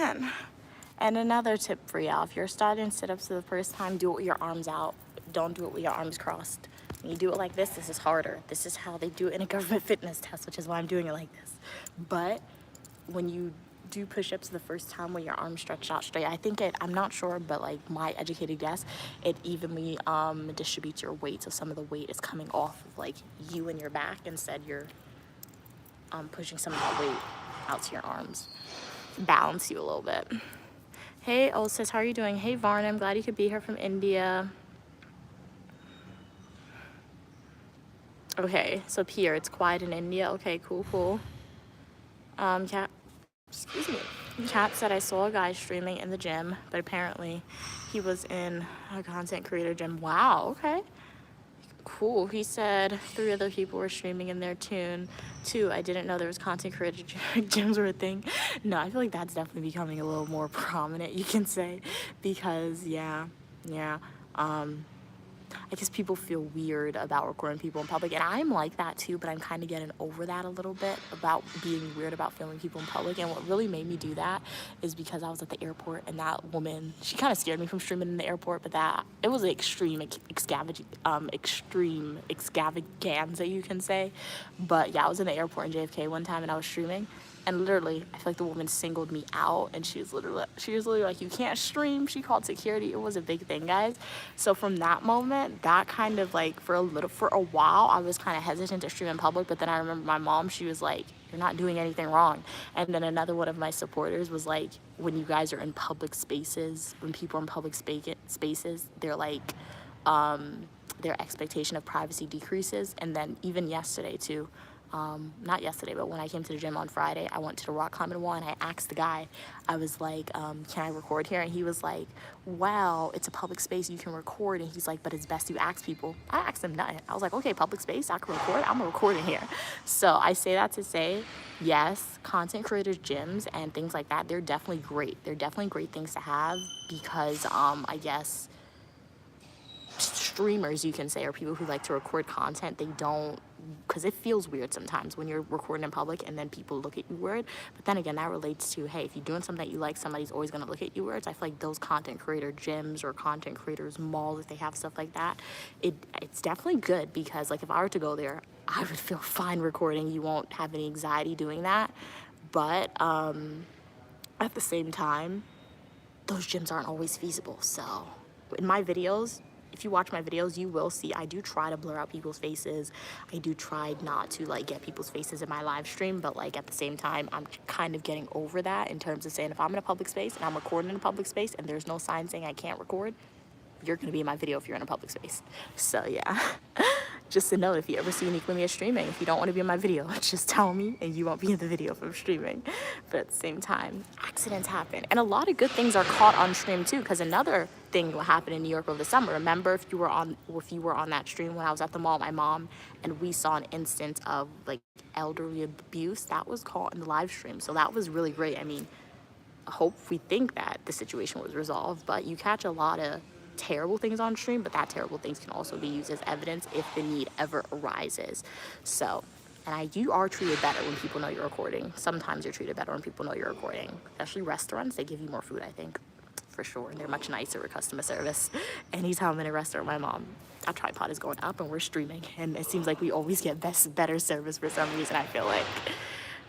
man. And another tip for y'all, if you're starting sit-ups for the first time, do it with your arms out. Don't do it with your arms crossed. When you do it like this is harder. This is how they do it in a government fitness test, which is why I'm doing it like this. But when you do push-ups the first time with your arms stretched out straight, I think I'm not sure, but like my educated guess, it evenly distributes your weight. So some of the weight is coming off of like you and your back, instead you're pushing some of that weight out to your arms. Balance you a little bit. Hey, Olsis, how are you doing? Hey, Varna, I'm glad you could be here from India. Okay, so Pierre, it's quiet in India. Okay, cool. Cat, excuse me. Cat said I saw a guy streaming in the gym, but apparently he was in a content creator gym. Wow, okay. Cool. He said 3 other people were streaming in there too. I didn't know there was content creator gyms were a thing. No, I feel like that's definitely becoming a little more prominent, you can say, because yeah. I guess people feel weird about recording people in public, and I'm like that too, but I'm kind of getting over that a little bit about being weird about filming people in public. And what really made me do that is because I was at the airport, and that woman, she kind of scared me from streaming in the airport, but that it was an extreme extravaganza, you can say. But yeah, I was in the airport in JFK one time and I was streaming, and literally I feel like the woman singled me out, and she was literally like, you can't stream. She called security. It was a big thing, guys. So from that moment, that kind of like for a while I was kind of hesitant to stream in public. But then I remember my mom, she was like, you're not doing anything wrong. And then another one of my supporters was like, when you guys are in public spaces, when people are in public spaces, they're like their expectation of privacy decreases. And then even yesterday too, not yesterday, but when I came to the gym on Friday, I went to the rock climbing wall, and I asked the guy, I was like, can I record here? And he was like, well, it's a public space, you can record. And he's like, but it's best you ask people. I asked him nothing. I was like, okay, public space, I can record. I'm recording here. So I say that to say, yes, content creators gyms and things like that, they're definitely great. They're definitely great things to have, because I guess streamers, you can say, or people who like to record content, they don't, because it feels weird sometimes when you're recording in public and then people look at you weird. But then again, that relates to, hey, if you're doing something that you like, somebody's always going to look at you weird. So I feel like those content creator gyms or content creators malls, if they have stuff like that, it's definitely good, because like if I were to go there, I would feel fine recording. You won't have any anxiety doing that. But at the same time, those gyms aren't always feasible. So in my videos, if you watch my videos, you will see I do try to blur out people's faces. I do try not to like get people's faces in my live stream, but like at the same time, I'm kind of getting over that in terms of saying, if I'm in a public space and I'm recording in a public space and there's no sign saying I can't record, you're gonna be in my video if you're in a public space. So yeah, just to know, if you ever see Nicolamia streaming, if you don't want to be in my video, just tell me and you won't be in the video if I'm streaming. But at the same time, accidents happen, and a lot of good things are caught on stream too, because another thing will happen in New York over the summer. Remember, if you were on that stream when I was at the mall with my mom, and we saw an instance of like elderly abuse, that was caught in the live stream. So that was really great. I mean, we think that the situation was resolved, but you catch a lot of terrible things on stream, but that terrible things can also be used as evidence if the need ever arises. So, and you are treated better when people know you're recording. Sometimes you're treated better when people know you're recording, especially restaurants. They give you more food, I think, for sure, and they're much nicer with customer service. Anytime I'm in a restaurant, my mom, our tripod is going up and we're streaming, and it seems like we always get better service for some reason, I feel like.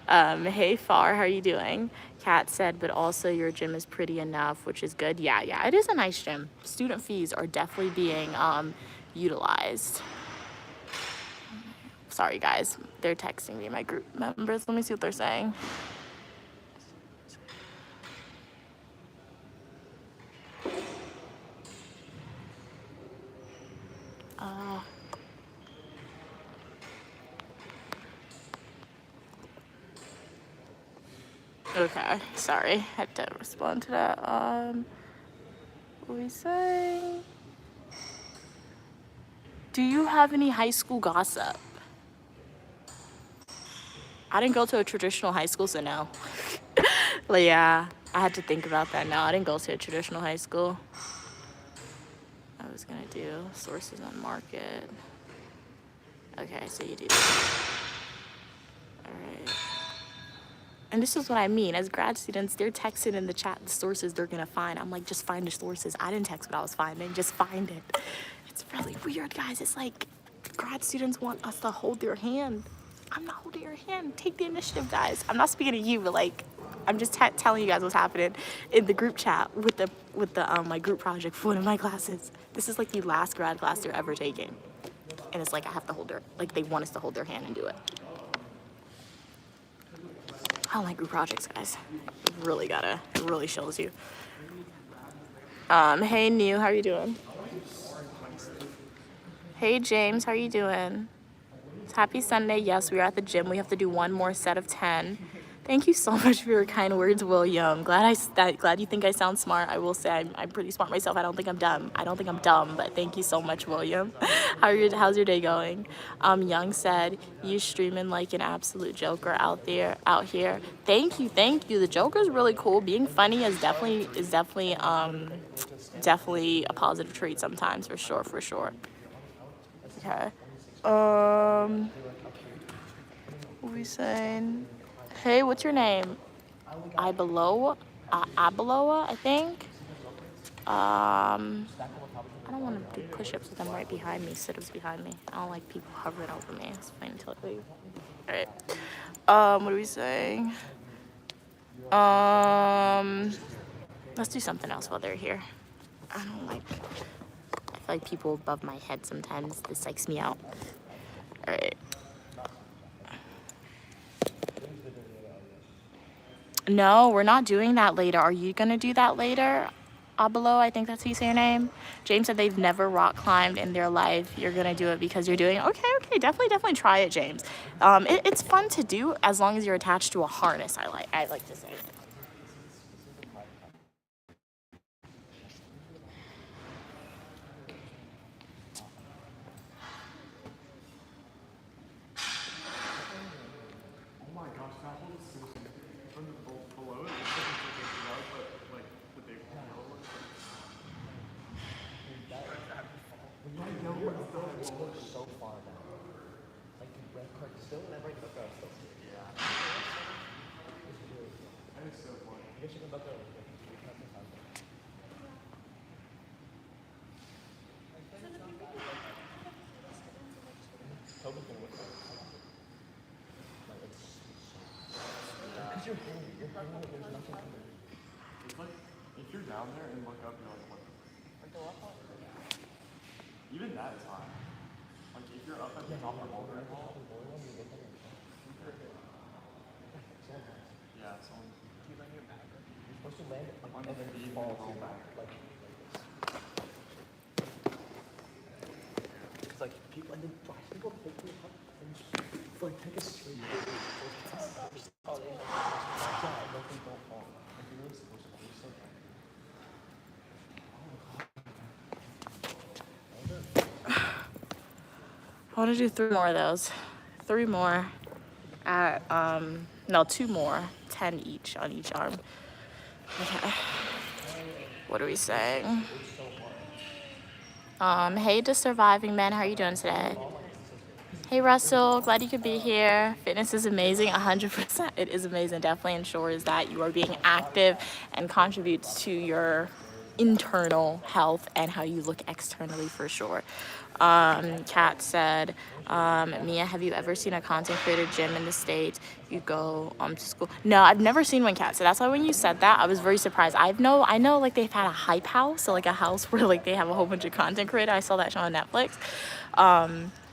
Hey Far, how are you doing? Kat said, but also your gym is pretty enough, which is good. Yeah, it is a nice gym. Student fees are definitely being utilized. Sorry guys, they're texting me, my group members. Let me see what they're saying. Okay, sorry, had to respond to that. What were we saying? Do you have any high school gossip? I didn't go to a traditional high school, so no. But yeah, I had to think about that. No, I didn't go to a traditional high school. I was gonna do sources on market. Okay, so you do that. All right. And this is what I mean. As grad students, they're texting in the chat the sources they're gonna find. I'm like, just find the sources. I didn't text what I was finding. Just find it. It's really weird, guys. It's like grad students want us to hold their hand. I'm not holding your hand. Take the initiative, guys. I'm not speaking to you, but like, I'm just telling you guys what's happening in the group chat with the my group project for one of my classes. This is like the last grad class they're ever taking, and it's like I have to hold their, like they want us to hold their hand and do it. I don't like group projects, guys. It really shows you. Hey, New, how are you doing? Hey, James, how are you doing? It's happy Sunday. Yes, we are at the gym. We have to do one more set of 10. Thank you so much for your kind words, William. Glad you think I sound smart. I will say I'm pretty smart myself. I don't think I'm dumb, but thank you so much, William. How's your day going? Young said, you streaming like an absolute joker out here. Thank you. The Joker's really cool. Being funny is definitely a positive trait sometimes, for sure. Okay. What are we saying? Hey, what's your name? Abeloa, I think. I don't want to do push-ups with them right behind me, sit-ups behind me. I don't like people hovering over me. It's fine to leave. All right. What are we saying? Let's do something else while they're here. I feel like people above my head sometimes. This psychs me out. All right. No, we're not doing that later. Are you gonna do that later? Abelo, I think that's how you say your name. James said they've never rock climbed in their life. You're gonna do it because you're doing it. Okay, definitely try it, James. It's fun to do as long as you're attached to a harness. I like to say. If you're down there and look up, you're like, what? Even that is high. Like, if you're up at the top of the bouldering wall. Yeah, so. You're supposed to land it like, and then you fall back. It's like, people take me up and like, take a straight. Oh, yeah. I don't think don't fall. Like, you're really supposed to fall. You're so tight. I want to do 3 more of those. 3 more at, no, 2 more. 10 each on each arm. Okay. What are we saying? Hey to Surviving Men, how are you doing today? Hey Russell, glad you could be here. Fitness is amazing, 100%. It is amazing. Definitely ensures that you are being active and contributes to your internal health and how you look externally, for sure. Kat said, Mia, have you ever seen a content creator gym in the States? You go to school. No, I've never seen one, Kat. So that's why when you said that, I was very surprised. I know like they've had a hype house, so like a house where like they have a whole bunch of content creators. I saw that show on Netflix.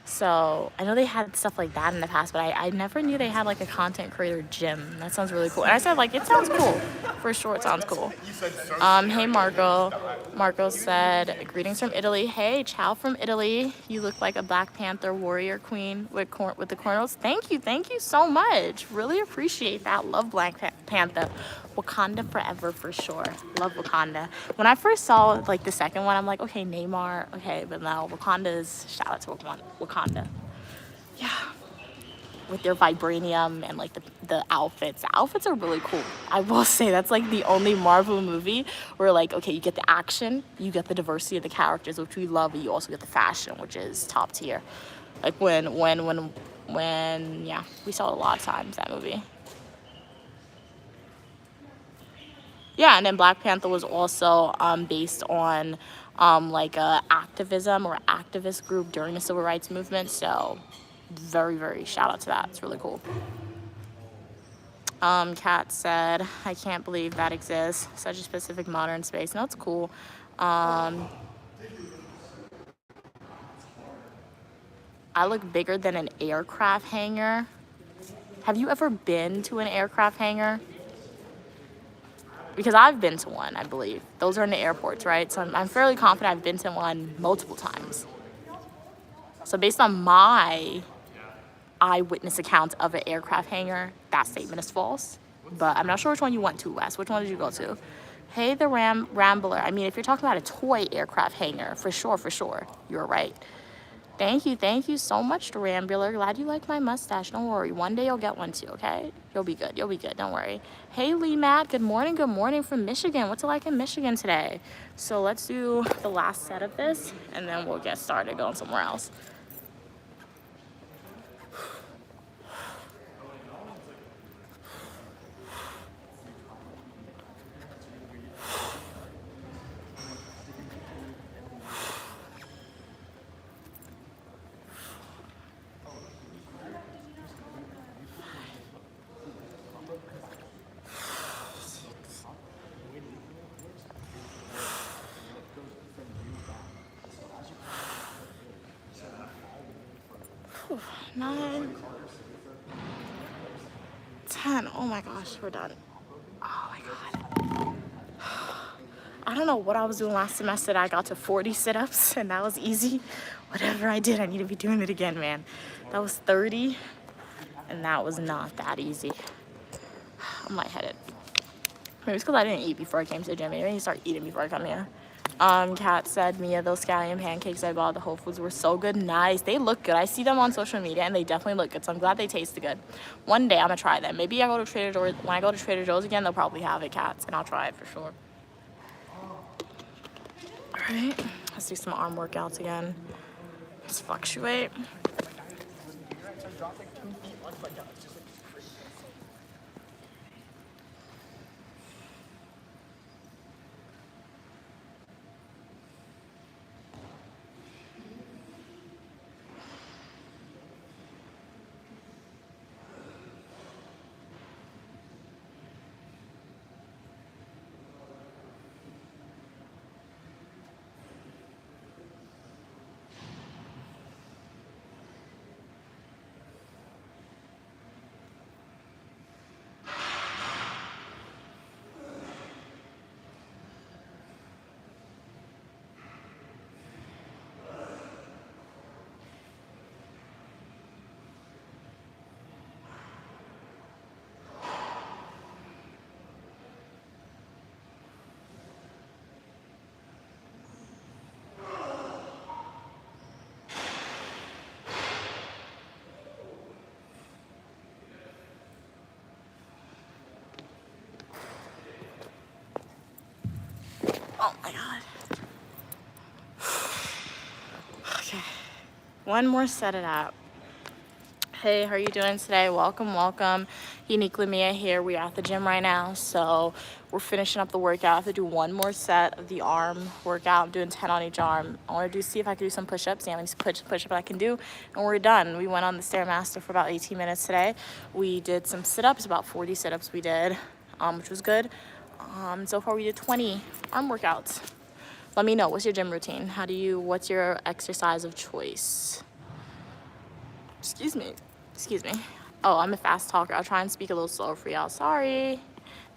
So I know they had stuff like that in the past, but I never knew they had like a content creator gym. That sounds really cool. And I said like, it sounds cool. For sure, it sounds cool. Hey Marco. Marco said, greetings from Italy. Hey, ciao from Italy. You look like a Black Panther warrior queen with the cornrows. Thank you so much. Really appreciate that. Love Black Panther. Wakanda forever, for sure. Love Wakanda. When I first saw like the second one, I'm like, okay, Neymar, okay, but now Wakanda's, shout out to Wakanda. Yeah. With their vibranium and like the outfits. The outfits are really cool. I will say that's like the only Marvel movie where like, okay, you get the action, you get the diversity of the characters, which we love, but you also get the fashion, which is top tier. Like when yeah, we saw it a lot of times, that movie. Yeah, and then Black Panther was also based on like a activism or activist group during the civil rights movement. So very, very shout out to that. It's really cool. Kat said, I can't believe that exists. Such a specific modern space. No, it's cool. I look bigger than an aircraft hangar. Have you ever been to an aircraft hangar? Because I've been to one, I believe. Those are in the airports, right? So I'm fairly confident I've been to one multiple times. So based on my eyewitness account of an aircraft hangar, that statement is false. But I'm not sure which one you went to, Wes. Which one did you go to? Hey, the Rambler. I mean, if you're talking about a toy aircraft hangar, for sure, you're right. Thank you so much, the Rambler. Glad you like my mustache. Don't worry. One day you'll get one too, okay? You'll be good. Don't worry. Hey, Lee Matt. Good morning from Michigan. What's it like in Michigan today? So let's do the last set of this, and then we'll get started going somewhere else. Whew, 9, 10. Oh my gosh, we're done. Oh my God. I don't know what I was doing last semester that I got to 40 sit-ups and that was easy. Whatever I did, I need to be doing it again, man. That was 30 and that was not that easy. I'm lightheaded. Maybe it's because I didn't eat before I came to the gym. Maybe I need to start eating before I come here. Kat said, Mia, those scallion pancakes I bought at the Whole Foods were so good. Nice. They look good. I see them on social media and they definitely look good. So I'm glad they tasted good. One day I'm gonna try them. Maybe I go to Trader Joe's. When I go to Trader Joe's again, they'll probably have it, Cats, and I'll try it for sure. All right, let's do some arm workouts again. Let's fluctuate. Oh my God. Okay, one more set it out. Hey, how are you doing today? Welcome. Uniquely Mia here. We're at the gym right now, so we're finishing up the workout. I have to do one more set of the arm workout. I'm doing 10 on each arm. I want to see if I can do some push-ups. Yeah, some push-up I can do, and we're done. We went on the Stairmaster for about 18 minutes today. We did some sit-ups, about 40 sit-ups we did, which was good. So far we did 20 arm workouts. Let me know, what's your gym routine? What's your exercise of choice? Excuse me. Oh, I'm a fast talker. I'll try and speak a little slower for y'all. Sorry.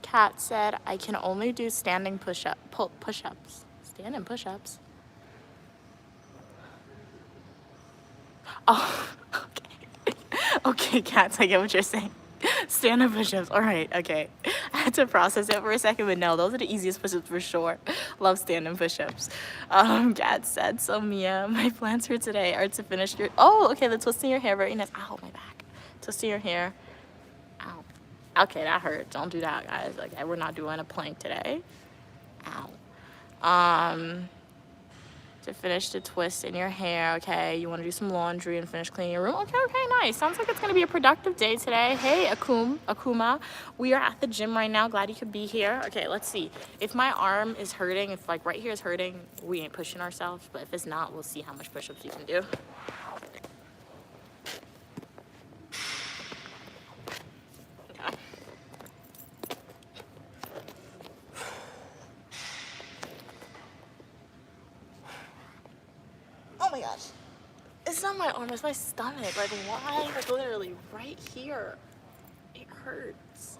Kat said, I can only do standing push-ups. Standing push-ups? Oh, okay. Okay, Kat, I get what you're saying. Standing push-ups. All right, okay. I had to process it for a second, but no, those are the easiest push-ups for sure. Love standing push-ups. Kat said, so Mia, my plans for today are to finish your... Oh, okay, the twisting your hair. Very nice. Ow, my back. Twisting your hair. Ow. Okay, that hurt. Don't do that, guys. Okay, we're not doing a plank today. Ow. to finish the twist in your hair. Okay, you want to do some laundry and finish cleaning your room. Okay, nice. Sounds like it's gonna be a productive day today. Hey, Akuma, we are at the gym right now. Glad you could be here. Okay, let's see. If my arm is hurting, if like right here is hurting, we ain't pushing ourselves. But if it's not, we'll see how much push-ups you can do. Okay. Oh my gosh. It's not my arm, it's my stomach. Like, why? Like, literally right here. It hurts.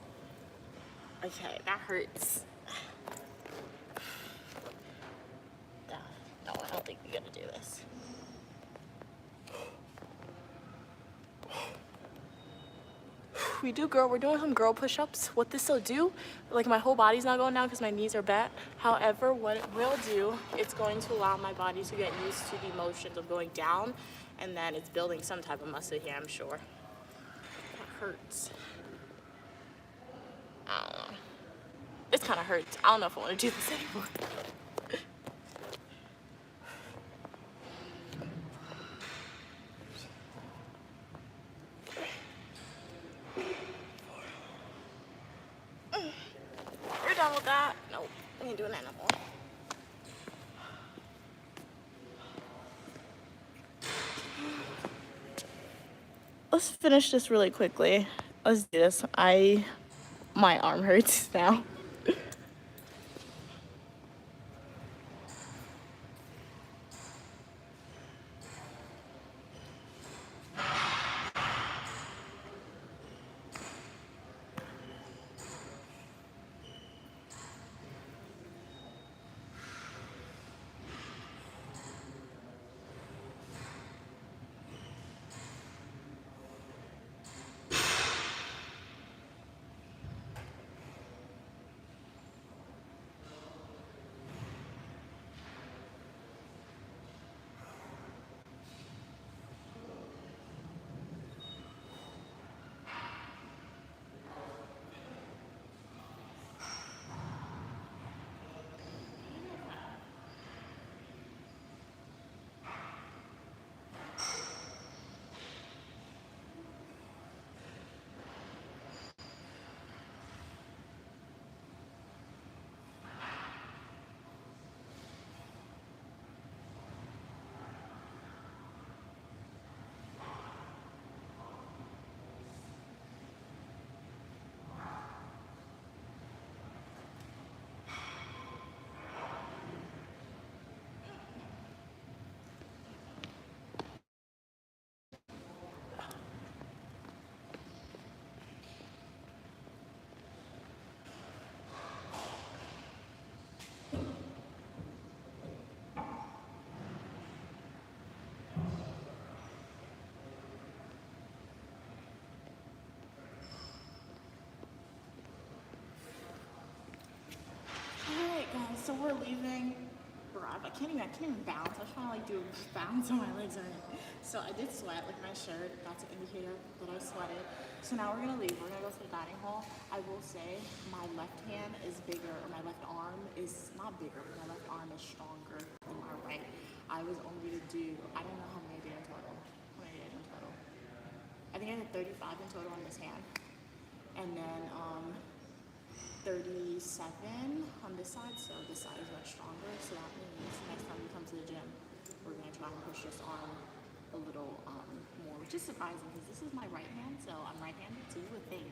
Okay, that hurts. No, I don't think we gotta do this. We're doing some girl push-ups. What this will do, like my whole body's not going down because my knees are bent. However, what it will do, it's going to allow my body to get used to the motions of going down, and then it's building some type of muscle here, I'm sure. That hurts. I don't know. This kind of hurts. I don't know if I want to do this anymore. You're done with that? Nope, we ain't doing that no more. Let's finish this really quickly. Let's do this. My arm hurts now. Alright guys, so we're leaving. I can't even bounce. I was trying to like do a bounce on my legs already. So I did sweat like my shirt. That's an indicator that I sweated. So now we're gonna leave. We're gonna go to the dining hall. I will say my left hand is bigger, or my left arm is not bigger, but my left arm is stronger than my right. I was only to do, I don't know how many I did in total. How many I did in total? I think I did 35 in total on this hand. And then 37 on this side, so this side is much stronger. So that means next time we come to the gym, we're gonna try and push this arm a little more, which is surprising because this is my right hand, so I'm right-handed, so you would think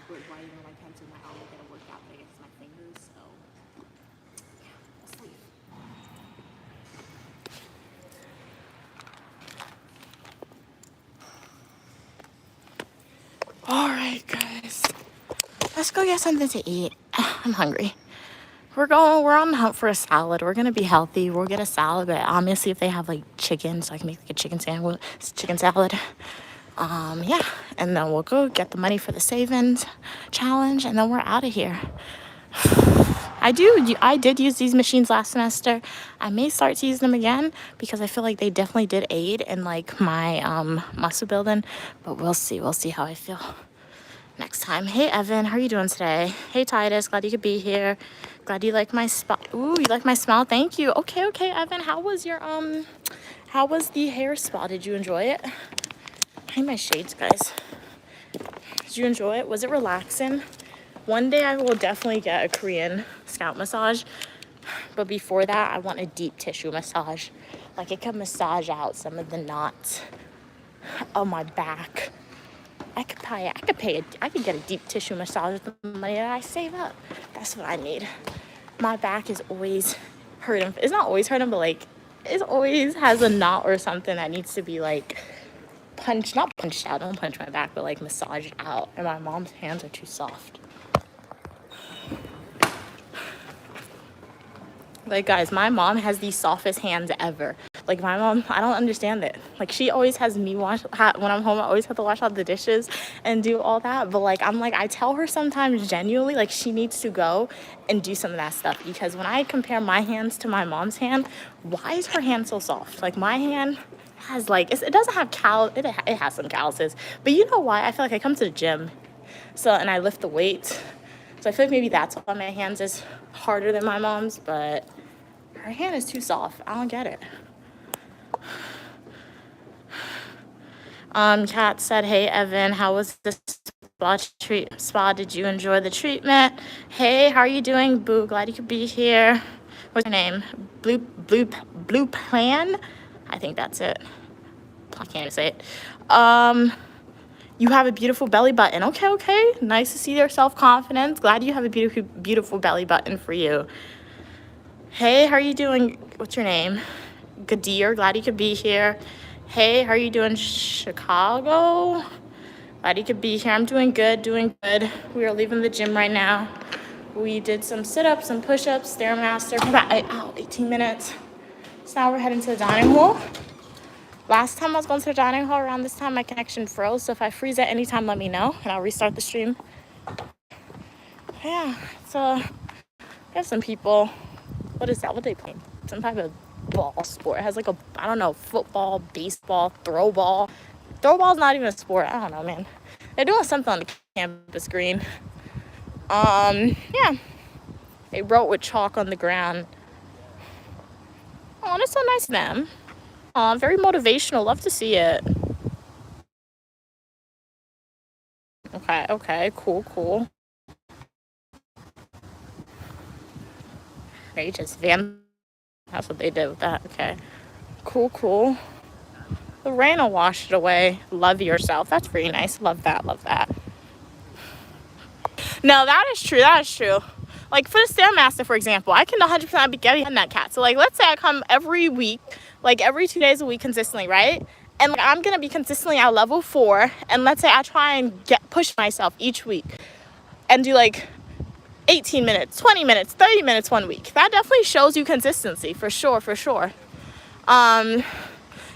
with right and right hand, so my arm would get a workout, but I guess it's my fingers, so yeah, let's leave. All right, guys. Let's go get something to eat. I'm hungry. We're on the hunt for a salad. We're gonna be healthy. We'll get a salad, but obviously if they have like chicken, so I can make like a chicken sandwich, chicken salad. Yeah, and then we'll go get the money for the savings challenge, and then we're out of here. I did use these machines last semester. I may start to use them again because I feel like they definitely did aid in like my muscle building, but we'll see how I feel next time. Hey Evan, how are you doing today? Hey Titus, glad you could be here. Glad you like my spot. Ooh, you like my smile? Thank you. Okay, okay, Evan. How was the hair spa? Did you enjoy it? I need my shades, guys. Did you enjoy it? Was it relaxing? One day I will definitely get a Korean scalp massage. But before that, I want a deep tissue massage. Like it can massage out some of the knots on my back. I could get a deep tissue massage with the money that I save up. That's what I need. My back is always hurting. It's not always hurting, but like it always has a knot or something that needs to be like not punched out. Don't punch my back, but like massaged out. And my mom's hands are too soft. Like, guys, my mom has the softest hands ever. Like, my mom, I don't understand it. Like, she always has me when I'm home, I always have to wash all the dishes and do all that. But, like, I tell her sometimes genuinely, like, she needs to go and do some of that stuff. Because when I compare my hands to my mom's hand, why is her hand so soft? Like, my hand has, like, it doesn't have it has some calluses. But you know why? I feel like I come to the gym, and I lift the weights. So I feel like maybe that's why my hands is harder than my mom's, but her hand is too soft. I don't get it. Kat said, hey, Evan, how was the spa? Did you enjoy the treatment? Hey, how are you doing, Boo? Glad you could be here. What's your name? Blue Plan? I think that's it. I can't even say it. You have a beautiful belly button. Okay, okay. Nice to see your self-confidence. Glad you have a beautiful belly button for you. Hey, how are you doing? What's your name? Gadir. Glad you could be here. Hey, how are you doing, Chicago? Glad you could be here. I'm doing good, We are leaving the gym right now. We did some sit-ups, some push-ups, Stairmaster for about 18 minutes. So now we're heading to the dining hall. Last time I was going to the dining hall around this time, my connection froze. So if I freeze at any time, let me know, and I'll restart the stream. Yeah, so we have some people. What is that? What are they playing? Some type of ball sport. It has like I don't know, football, baseball, throw ball. Throw ball's not even a sport. I don't know, man. They're doing something on the campus green. Yeah. They wrote with chalk on the ground. Oh, that's so nice of them. Oh, very motivational. Love to see it. Okay, cool. They just that's what they did with that. Okay. Cool. The rain will wash it away. Love yourself. That's pretty nice. Love that. No, that is true. Like for the Stairmaster, for example, I can 100% be getting that cat. So like, let's say I come every week, like every 2 days a week consistently, right? And like, I'm going to be consistently at level 4. And let's say I try and push myself each week and do like 18 minutes, 20 minutes, 30 minutes 1 week. That definitely shows you consistency for sure.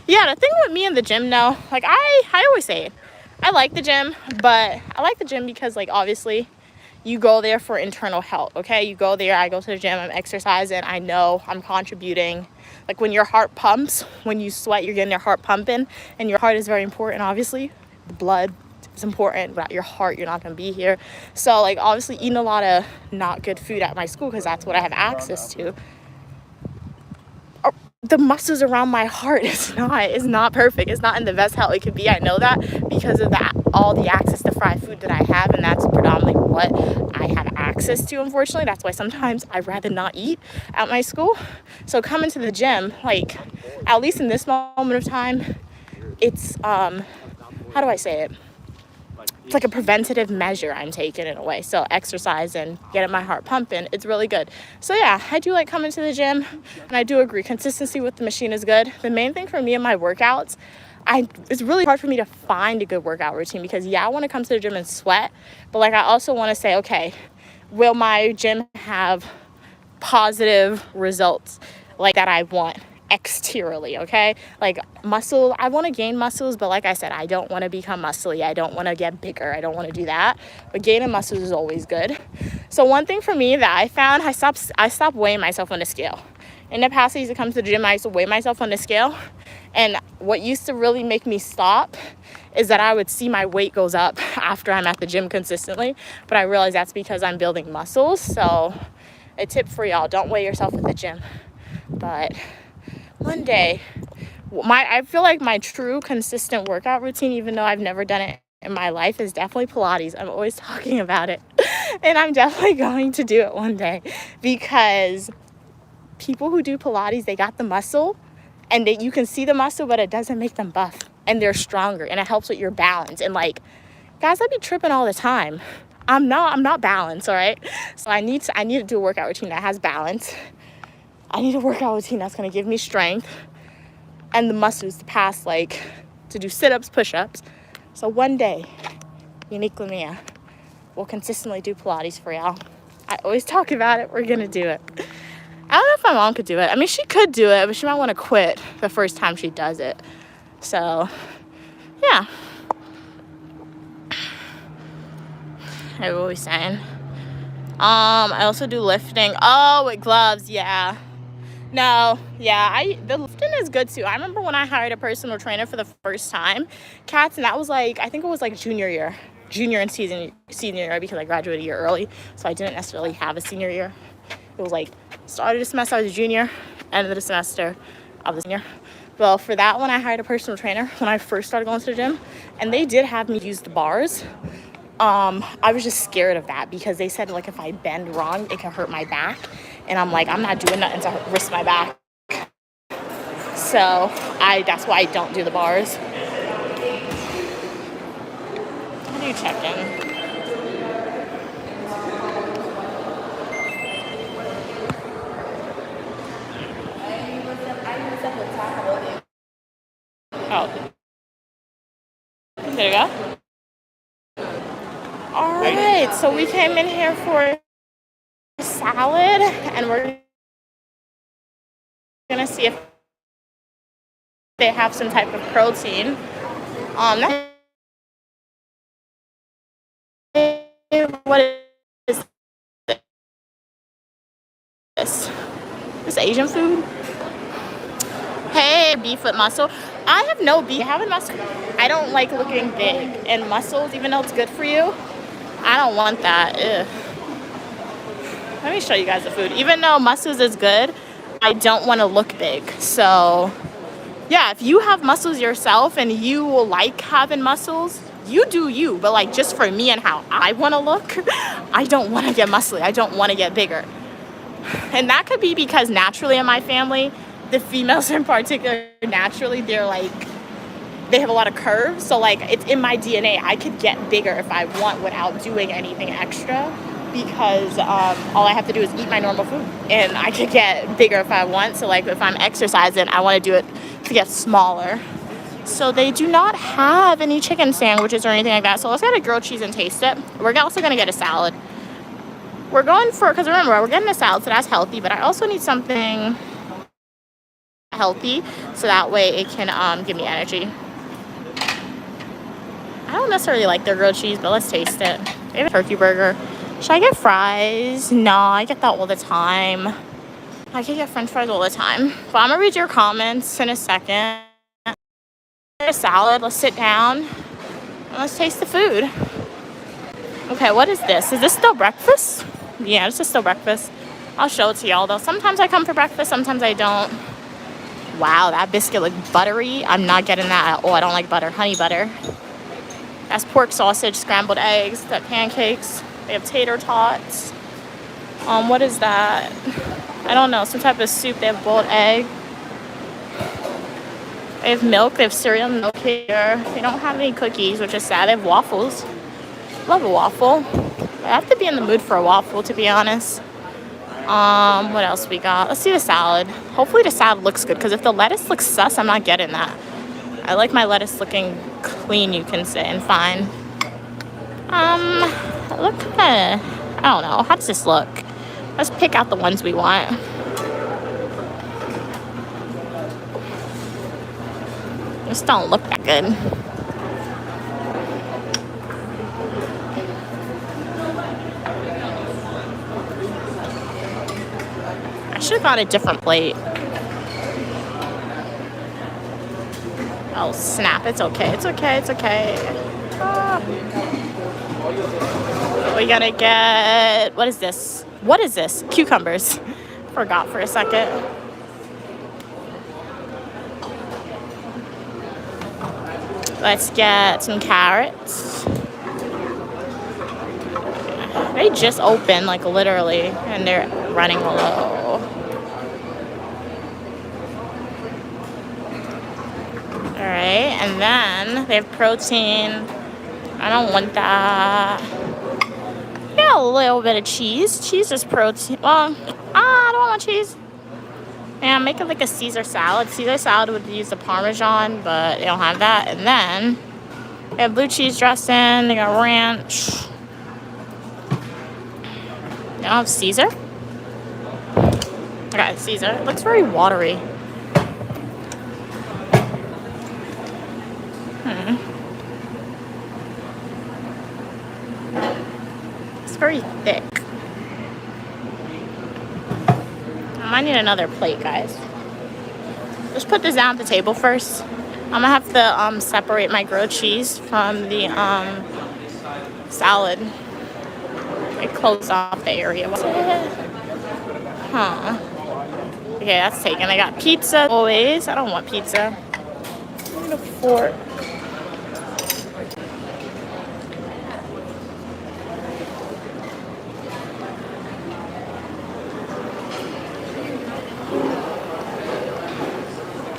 Yeah, the thing with me in the gym now, like I always say it, I like the gym, but I like the gym because like obviously you go there for internal health, okay? You go there, I go to the gym, I'm exercising, I know I'm contributing. Like when your heart pumps, when you sweat, you're getting your heart pumping, and your heart is very important, obviously. The blood is important. Without your heart, you're not gonna be here. So like obviously eating a lot of not good food at my school, because that's what I have access to. The muscles around my heart is not perfect. It's not in the best health it could be. I know that because of that, all the access to fried food that I have, and that's predominantly what I have access to, unfortunately. That's why sometimes I'd rather not eat at my school. So coming to the gym, like at least in this moment of time, it's how do I say it? It's like a preventative measure I'm taking in a way. So exercise and getting my heart pumping, it's really good. So yeah, I do like coming to the gym, and I do agree consistency with the machine is good. The main thing for me and my workouts, it's really hard for me to find a good workout routine, because yeah, I want to come to the gym and sweat, but like I also want to say, okay, will my gym have positive results like that I want exteriorly, okay? Like muscle, I want to gain muscles, but like I said, I don't want to become muscly. I don't want to get bigger. I don't want to do that. But gaining muscles is always good. So one thing for me that I found, I stopped weighing myself on the scale. In the past, I used to come to the gym, I used to weigh myself on the scale. And what used to really make me stop is that I would see my weight goes up after I'm at the gym consistently. But I realized that's because I'm building muscles. So A tip for y'all, don't weigh yourself at the gym. But one day, I feel like my true consistent workout routine, even though I've never done it in my life, is definitely Pilates. I'm always talking about it. And I'm definitely going to do it one day, because people who do Pilates, they got the muscle, and you can see the muscle, but it doesn't make them buff, and they're stronger, and it helps with your balance. And like, guys, I be tripping all the time. I'm not balanced, all right? So I need to do a workout routine that has balance. I need a workout routine that's going to give me strength and the muscles to pass, like, to do sit-ups, push-ups. So one day, uniquely Mia will consistently do Pilates for y'all. I always talk about it. We're going to do it. I don't know if my mom could do it. I mean, she could do it, but she might want to quit the first time she does it. So, yeah. Hey, what were we saying? I also do lifting. Oh, with gloves, yeah. No, yeah, the lifting is good too. I remember when I hired a personal trainer for the first time, Cats, and that was like, I think it was like junior and senior year, because I graduated a year early, so I didn't necessarily have a senior year. It was like, started the semester I was a junior, end of the semester I was a senior. Well, for that one, I hired a personal trainer when I first started going to the gym, and they did have me use the bars. I was just scared of that, because they said, like, if I bend wrong, it can hurt my back. And I'm like, I'm not doing nothing to risk my back. So that's why I don't do the bars. How do you check in? Oh. There you go. All right, so we came in here for salad, and we're gonna see if they have some type of protein. What is this? This Asian food? Hey, beef with muscle. I have no beef. Having muscle, I don't like looking big, and muscles, even though it's good for you, I don't want that. Ugh. Let me show you guys the food. Even though muscles is good, I don't want to look big. So yeah, if you have muscles yourself and you like having muscles, you do you. But like, just for me and how I want to look, I don't want to get muscly. I don't want to get bigger. And that could be because naturally in my family, the females in particular, naturally, they have a lot of curves. So like, it's in my DNA. I could get bigger if I want without doing anything extra, because all I have to do is eat my normal food, and I could get bigger if I want. So like, if I'm exercising, I want to do it to get smaller. So they do not have any chicken sandwiches or anything like that. So let's get a grilled cheese and taste it. We're also going to get a salad. We're going for, because remember, we're getting a salad, so that's healthy, but I also need something healthy, so that way it can give me energy. I don't necessarily like their grilled cheese, but let's taste it. They have a turkey burger. Should I get fries? No, I get that all the time. I can get french fries all the time. But I'm gonna read your comments in a second. A salad. Let's sit down and let's taste the food. Okay, what is this? Is this still breakfast? Yeah, this is still breakfast. I'll show it to y'all though. Sometimes I come for breakfast, sometimes I don't. Wow, that biscuit looked buttery. I'm not getting that at all. I don't like butter. Honey butter. That's pork sausage, scrambled eggs, that pancakes. They have tater tots. What is that? I don't know. Some type of soup. They have boiled egg. They have milk. They have cereal milk here. They don't have any cookies, which is sad. They have waffles. Love a waffle. I have to be in the mood for a waffle, to be honest. What else we got? Let's see the salad. Hopefully the salad looks good, because if the lettuce looks sus, I'm not getting that. I like my lettuce looking clean, you can say, and fine. Look kinda, I don't know. How does this look? Let's pick out the ones we want. This don't look that good. I should have got a different plate. Oh snap, it's okay, it's okay, it's okay. We gotta get, what is this? What is this? Cucumbers. Forgot for a second. Let's get some carrots. They just opened, like literally, and they're running low. Alright, and then they have protein. I don't want that. Yeah, a little bit of cheese. Cheese is protein. Well, I don't want cheese. Yeah, make it like a Caesar salad. Caesar salad would use the Parmesan, but they don't have that. And then they have blue cheese dressing. They got ranch. They don't have Caesar? Okay, Caesar. It looks very watery. It's very thick. I might need another plate, guys. Let's put this down at the table first. I'm gonna have to separate my grilled cheese from the salad. I closed off the area. Huh. Okay, that's taken. I got pizza always. I don't want pizza. I need a fork.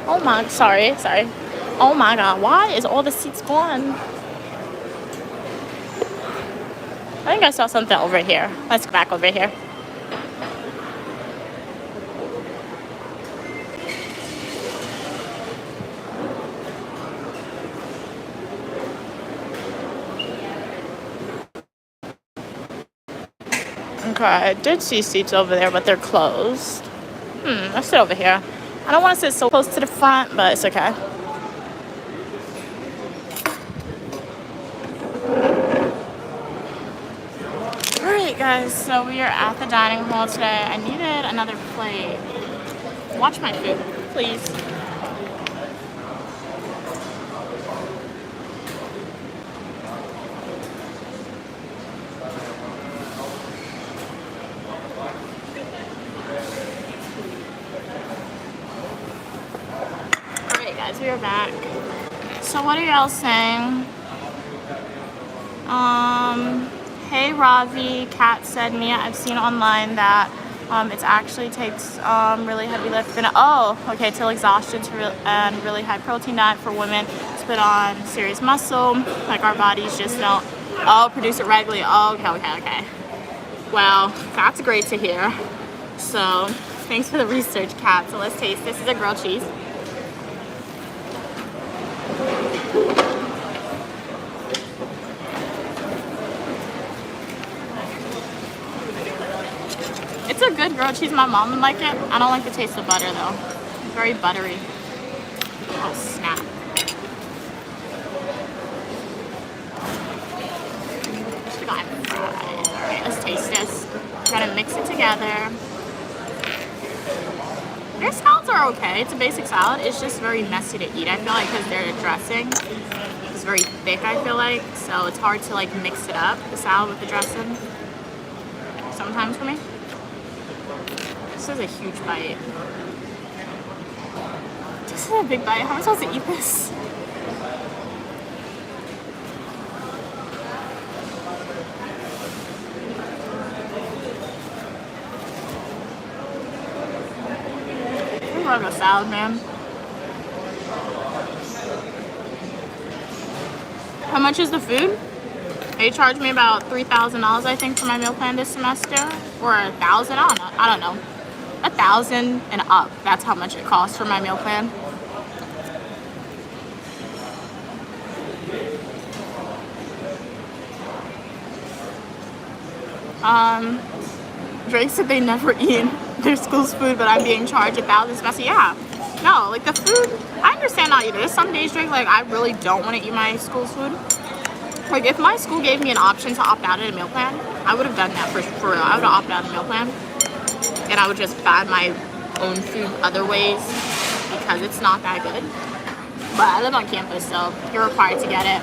Oh my, sorry. Oh my God, why is all the seats gone? I think I saw something over here. Let's go back over here. Okay, I did see seats over there, but they're closed. Let's sit over here. I don't want to sit so close to the front, but it's okay. Alright guys, so we are at the dining hall today. I needed another plate. Watch my food, please. Alright guys, we are back. So what are y'all saying? Hey Ravi, Kat said Mia, I've seen online that it actually takes really heavy lifting. Oh, okay, till exhaustion and really high protein diet for women to put on serious muscle. Like our bodies just don't produce it regularly. Oh, okay. Well, that's great to hear. So thanks for the research, Kat. So let's taste. This is a grilled cheese. It's a good grilled cheese. My mom would like it. I don't like the taste of butter though. It's very buttery. Oh snap. Alright, let's taste this. Gotta mix it together. Their salads are okay. It's a basic salad. It's just very messy to eat. I feel like because their dressing is very thick, I feel like. So it's hard to like mix it up, the salad with the dressing. Sometimes for me. This is a huge bite. This is a big bite. How am I supposed to eat this? I love a salad, man. How much is the food? They charged me about $3,000, I think, for my meal plan this semester, or $1,000. I don't know. 1,000 and up. That's how much it costs for my meal plan. Drake said they never eat their school's food, but I'm being charged 1,000 semester. Yeah. No, like the food, I understand not either. There's some days, Drake, like I really don't want to eat my school's food. Like if my school gave me an option to opt out of a meal plan, I would have done that for real. I would have opted out of the meal plan. And I would just buy my own food other ways because it's not that good. But I live on campus, so you're required to get it.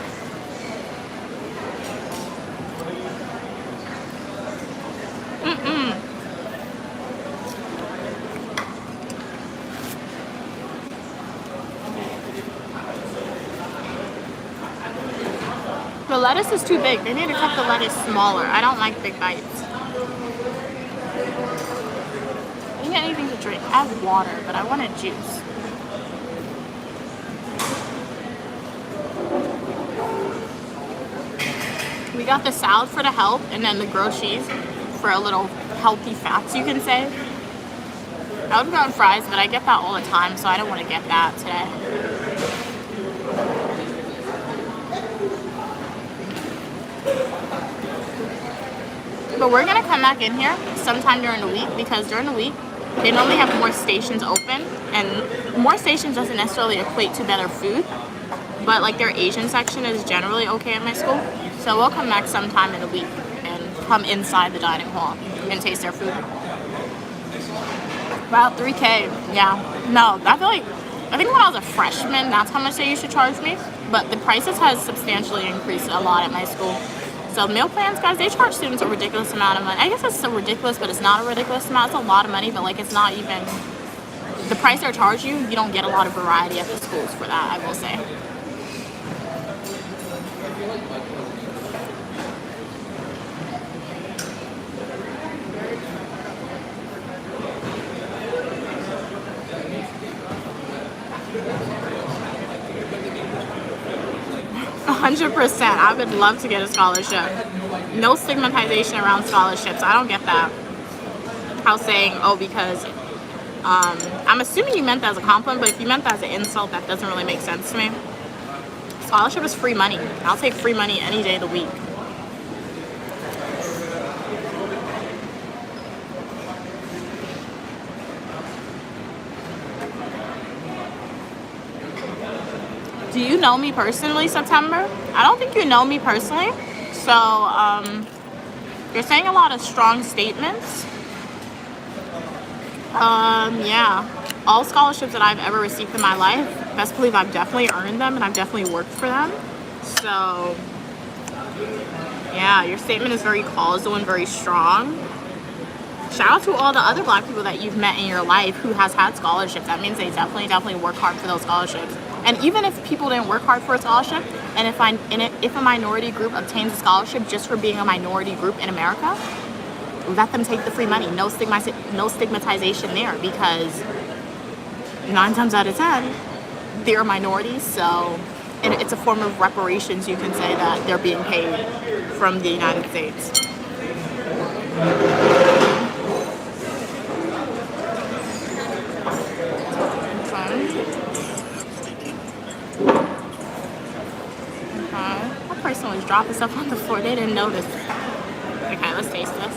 The lettuce is too big. They need to cut the lettuce smaller. I don't like big bites. I didn't get anything to drink. I have water, but I wanted juice. We got the salad for the help, and then the grilled cheese for a little healthy fats, you can say. I would have gotten fries, but I get that all the time, so I don't want to get that today. But we're gonna come back in here sometime during the week, because during the week they normally have more stations open, and more stations doesn't necessarily equate to better food, but like their Asian section is generally okay at my school. So we'll come back sometime in the week and come inside the dining hall and taste their food. About 3K, yeah. No, I think when I was a freshman, that's how much they used to charge me. But the prices has substantially increased a lot at my school. So meal plans, guys, they charge students a ridiculous amount of money. I guess it's so ridiculous, but it's not a ridiculous amount. It's a lot of money, but like it's not even the price they're charging you. You don't get a lot of variety at the schools for that, I will say. 100%. I would love to get a scholarship. No stigmatization around scholarships. I don't get that. How saying, oh, because I'm assuming you meant that as a compliment, but if you meant that as an insult, that doesn't really make sense to me. Scholarship is free money. I'll take free money any day of the week. Do you know me personally, September? I don't think you know me personally. So, you're saying a lot of strong statements. Yeah. All scholarships that I've ever received in my life, best believe I've definitely earned them and I've definitely worked for them. So, yeah, your statement is very causal and very strong. Shout out to all the other Black people that you've met in your life who has had scholarships. That means they definitely work hard for those scholarships. And even if people didn't work hard for a scholarship, and if a minority group obtains a scholarship just for being a minority group in America, let them take the free money. No stigmatization there, because 9 times out of 10, they're minorities. So it's a form of reparations, you can say, that they're being paid from the United States. That person was dropping stuff on the floor. They didn't notice. Okay, let's taste this.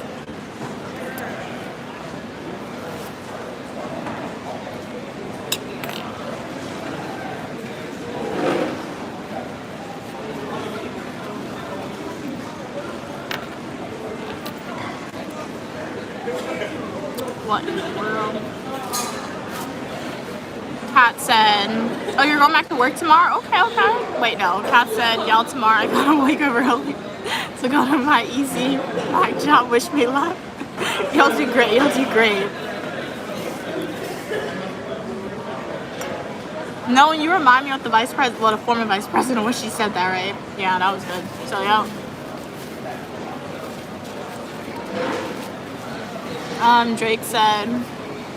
What in the world? Kat said, oh, you're going back to work tomorrow? Okay. Wait, no. Kat said, y'all, tomorrow I gotta wake up early to go to my easy black job. Wish me luck. Y'all do great. No, you remind me of the vice president, well, the former vice president, when she said that, right? Yeah, that was good. So, yeah. Drake said,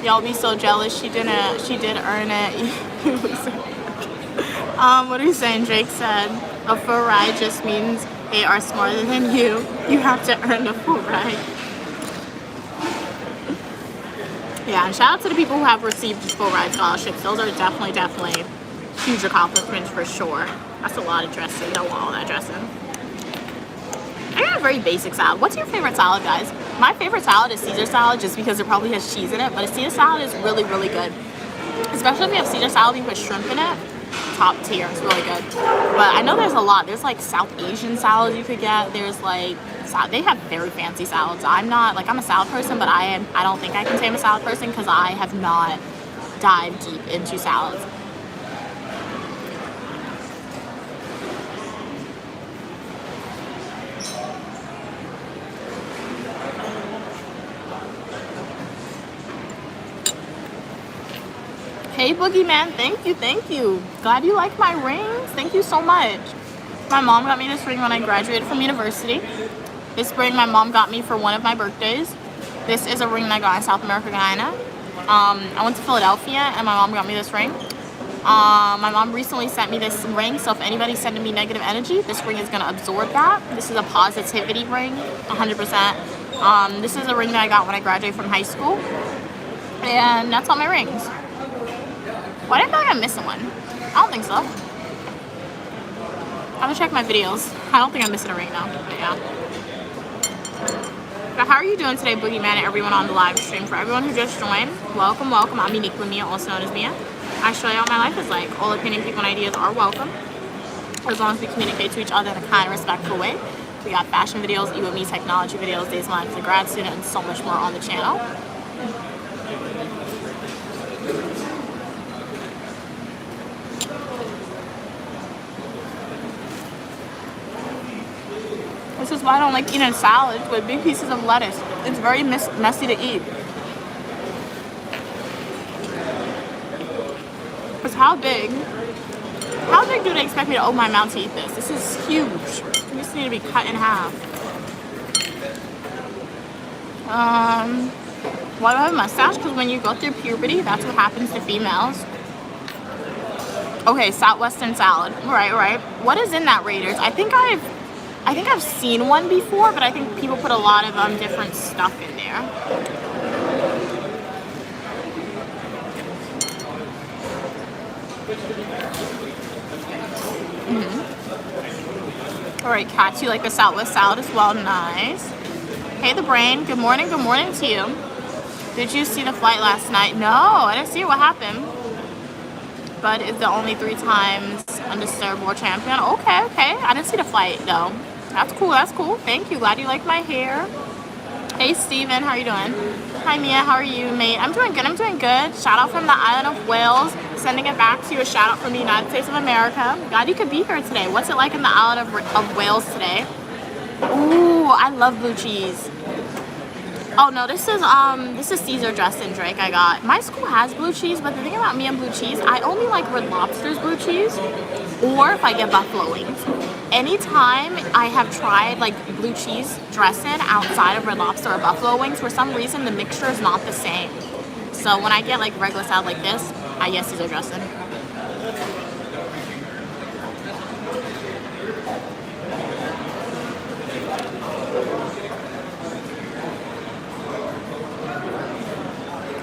y'all be so jealous. She did earn it. What are you saying? Drake said, a full ride just means they are smarter than you. You have to earn the full ride. Yeah, and shout out to the people who have received full ride scholarships. Those are definitely huge accomplishments for sure. That's a lot of dressing. Don't want all that dressing. I got a very basic salad. What's your favorite salad, guys? My favorite salad is Caesar salad, just because it probably has cheese in it. But a Caesar salad is really good. Especially if you have Caesar salad, you put shrimp in it. Top tier. It's really good. But I know there's a lot. There's like South Asian salads you could get. There's like, they have very fancy salads. I'm a salad person, but I don't think I can say I'm a salad person because I have not dived deep into salads. Hey, Boogeyman, thank you. Glad you like my rings. Thank you so much. My mom got me this ring when I graduated from university. This ring my mom got me for one of my birthdays. This is a ring that I got in South America, Guyana. I went to Philadelphia and my mom got me this ring. My mom recently sent me this ring, so if anybody's sending me negative energy, this ring is going to absorb that. This is a positivity ring, 100%. This is a ring that I got when I graduated from high school. And that's all my rings. Why do I feel like I'm missing one? I don't think so. I'm gonna check my videos. I don't think I'm missing a ring now, but yeah. But how are you doing today, Boogeyman, and everyone on the live stream? For everyone who just joined, welcome, welcome. I'm uniquely Mia, also known as Mia. I show you what my life is like. All opinion, people, and ideas are welcome, as long as we communicate to each other in a kind, respectful way. We got fashion videos, you and me, technology videos, days of my life as a grad student, and so much more on the channel. This is why I don't like eating salads with big pieces of lettuce. It's very messy to eat. Because how big do they expect me to open my mouth to eat this? This is huge. This needs to be cut in half. Why do I have a mustache? Because when you go through puberty, that's what happens to females. Okay, Southwestern salad. Right. What is in that, Raiders? I think I've seen one before, but I think people put a lot of different stuff in there. All right, Kat, you like the Southwest salad as well? Nice. Hey, the brain. Good morning to you. Did you see the flight last night? No, I didn't see it. What happened? But it's the only 3 times undisturbed world champion. Okay. I didn't see the flight though. That's cool. Thank you. Glad you like my hair. Hey, Steven, how are you doing? Hi, Mia, how are you, mate? I'm doing good. Shout out from the island of Wales. Sending it back to you. A shout out from the United States of America. Glad you could be here today. What's it like in the island of Wales today? Ooh, I love blue cheese. Oh no, this is Caesar dressing, Drake. I got. My school has blue cheese, but the thing about me and blue cheese, I only like Red Lobster's blue cheese, or if I get buffalo wings. Anytime I have tried like blue cheese dressing outside of Red Lobster or buffalo wings, for some reason the mixture is not the same. So when I get like regular salad like this, I get Caesar dressing.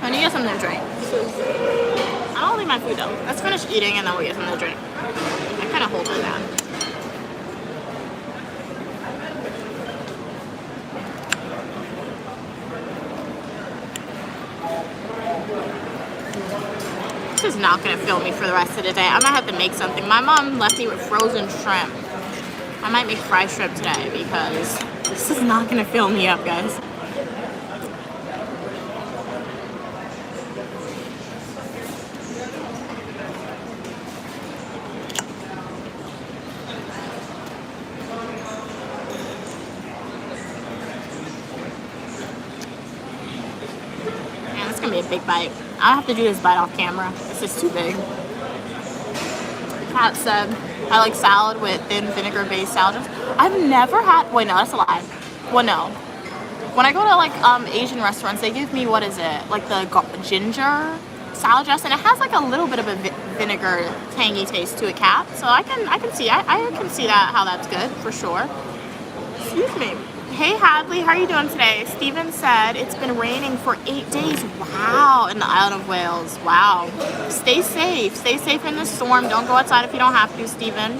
I need to get something to drink. I don't leave my food though. Let's finish eating and then we'll get something to drink. I kind of hold it down. This is not going to fill me for the rest of the day. I might have to make something. My mom left me with frozen shrimp. I might make fried shrimp today because this is not going to fill me up, guys. Man, it's going to be a big bite. I have to do this bite off camera. This is too big. Kat said, I like salad with thin vinegar-based salad. I've never had, wait, no, that's a lie. Well, no. When I go to like Asian restaurants, they give me, what is it? Like the ginger salad dressing. It has like a little bit of a vinegar tangy taste to it, Kat. So I can see, I can see that, how that's good, for sure. Excuse me. Hey Hadley, how are you doing today? Steven said it's been raining for 8 days. Wow, in the island of Wales. Wow. Stay safe. Stay safe in the storm. Don't go outside if you don't have to, Steven.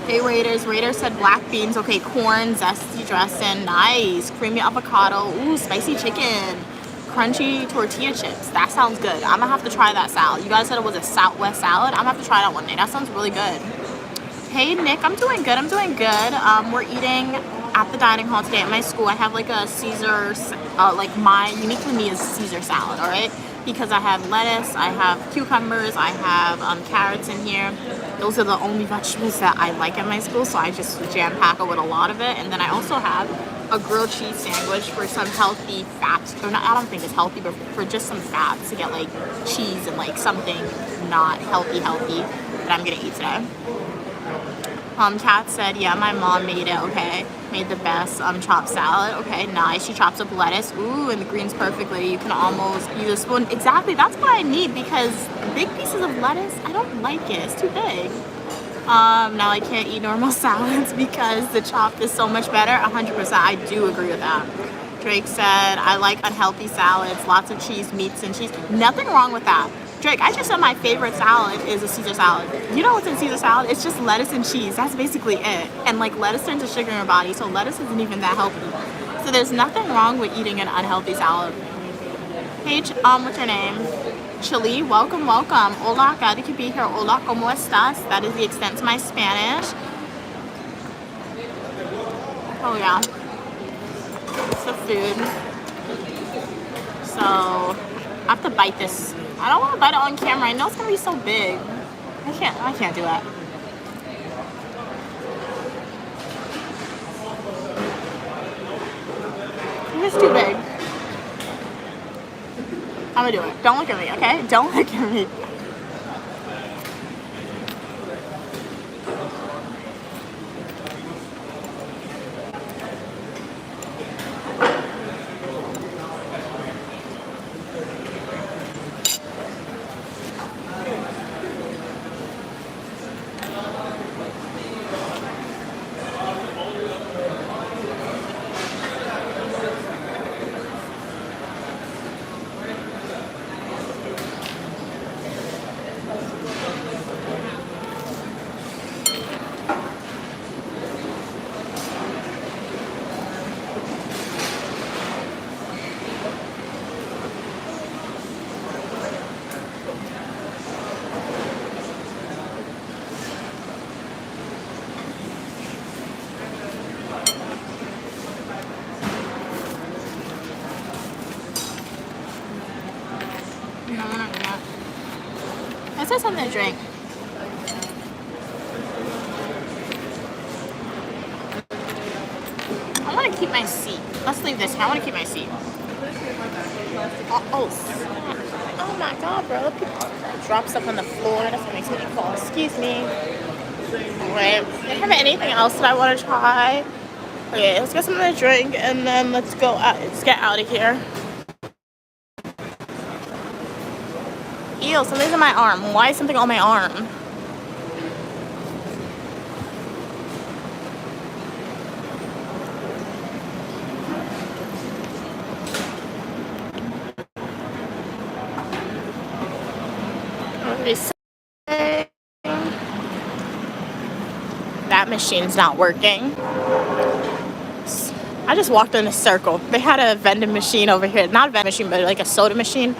Hey Raiders. Raiders said black beans. Okay, corn, zesty dressing. Nice. Creamy avocado. Ooh, spicy chicken. Crunchy tortilla chips. That sounds good. I'm gonna have to try that salad. You guys said it was a Southwest salad. I'm gonna have to try that one day. That sounds really good. Hey Nick, I'm doing good. We're eating at the dining hall today at my school. I have like a Caesar, like my uniquely me is Caesar salad, all right? Because I have lettuce, I have cucumbers, I have carrots in here. Those are the only vegetables that I like at my school, so I just jam pack it with a lot of it. And then I also have a grilled cheese sandwich for some healthy fats. Or not, I don't think it's healthy, but for just some fats to get like cheese and like something not healthy that I'm gonna eat today. Kat said, yeah, my mom made it, okay. Made the best chopped salad. Okay, nice. She chops up lettuce. Ooh, and the greens perfectly. You can almost use a spoon. Exactly, that's what I need because big pieces of lettuce, I don't like it. It's too big. Now I can't eat normal salads because the chopped is so much better. 100%, I do agree with that. Drake said, I like unhealthy salads, lots of cheese, meats, and cheese. Nothing wrong with that. Drake, I just said my favorite salad is a Caesar salad. You know what's in Caesar salad? It's just lettuce and cheese. That's basically it. And like lettuce turns to sugar in your body, so lettuce isn't even that healthy. So there's nothing wrong with eating an unhealthy salad. Hey, what's your name? Chile, welcome, welcome. Hola, glad you could be here. Hola, ¿cómo estás? That is the extent to my Spanish. Oh yeah. It's the food. So I have to bite this. I don't want to bite it on camera. I know it's gonna be so big. I can't do that. It's too big. I'm gonna do it. Don't look at me, okay? Don't look at me. Let's have something to drink. I want to keep my seat. Let's leave this here. I want to keep my seat. Oh my god, bro. People drop stuff on the floor. That's what makes me fall. Excuse me. Alright. Do you have anything else that I want to try? Okay, let's get something to drink and then let's go out. Let's get out of here. Ew, something's in my arm. Why is something on my arm? That machine's not working. I just walked in a circle. They had a vending machine over here. Not a vending machine, but like a soda machine.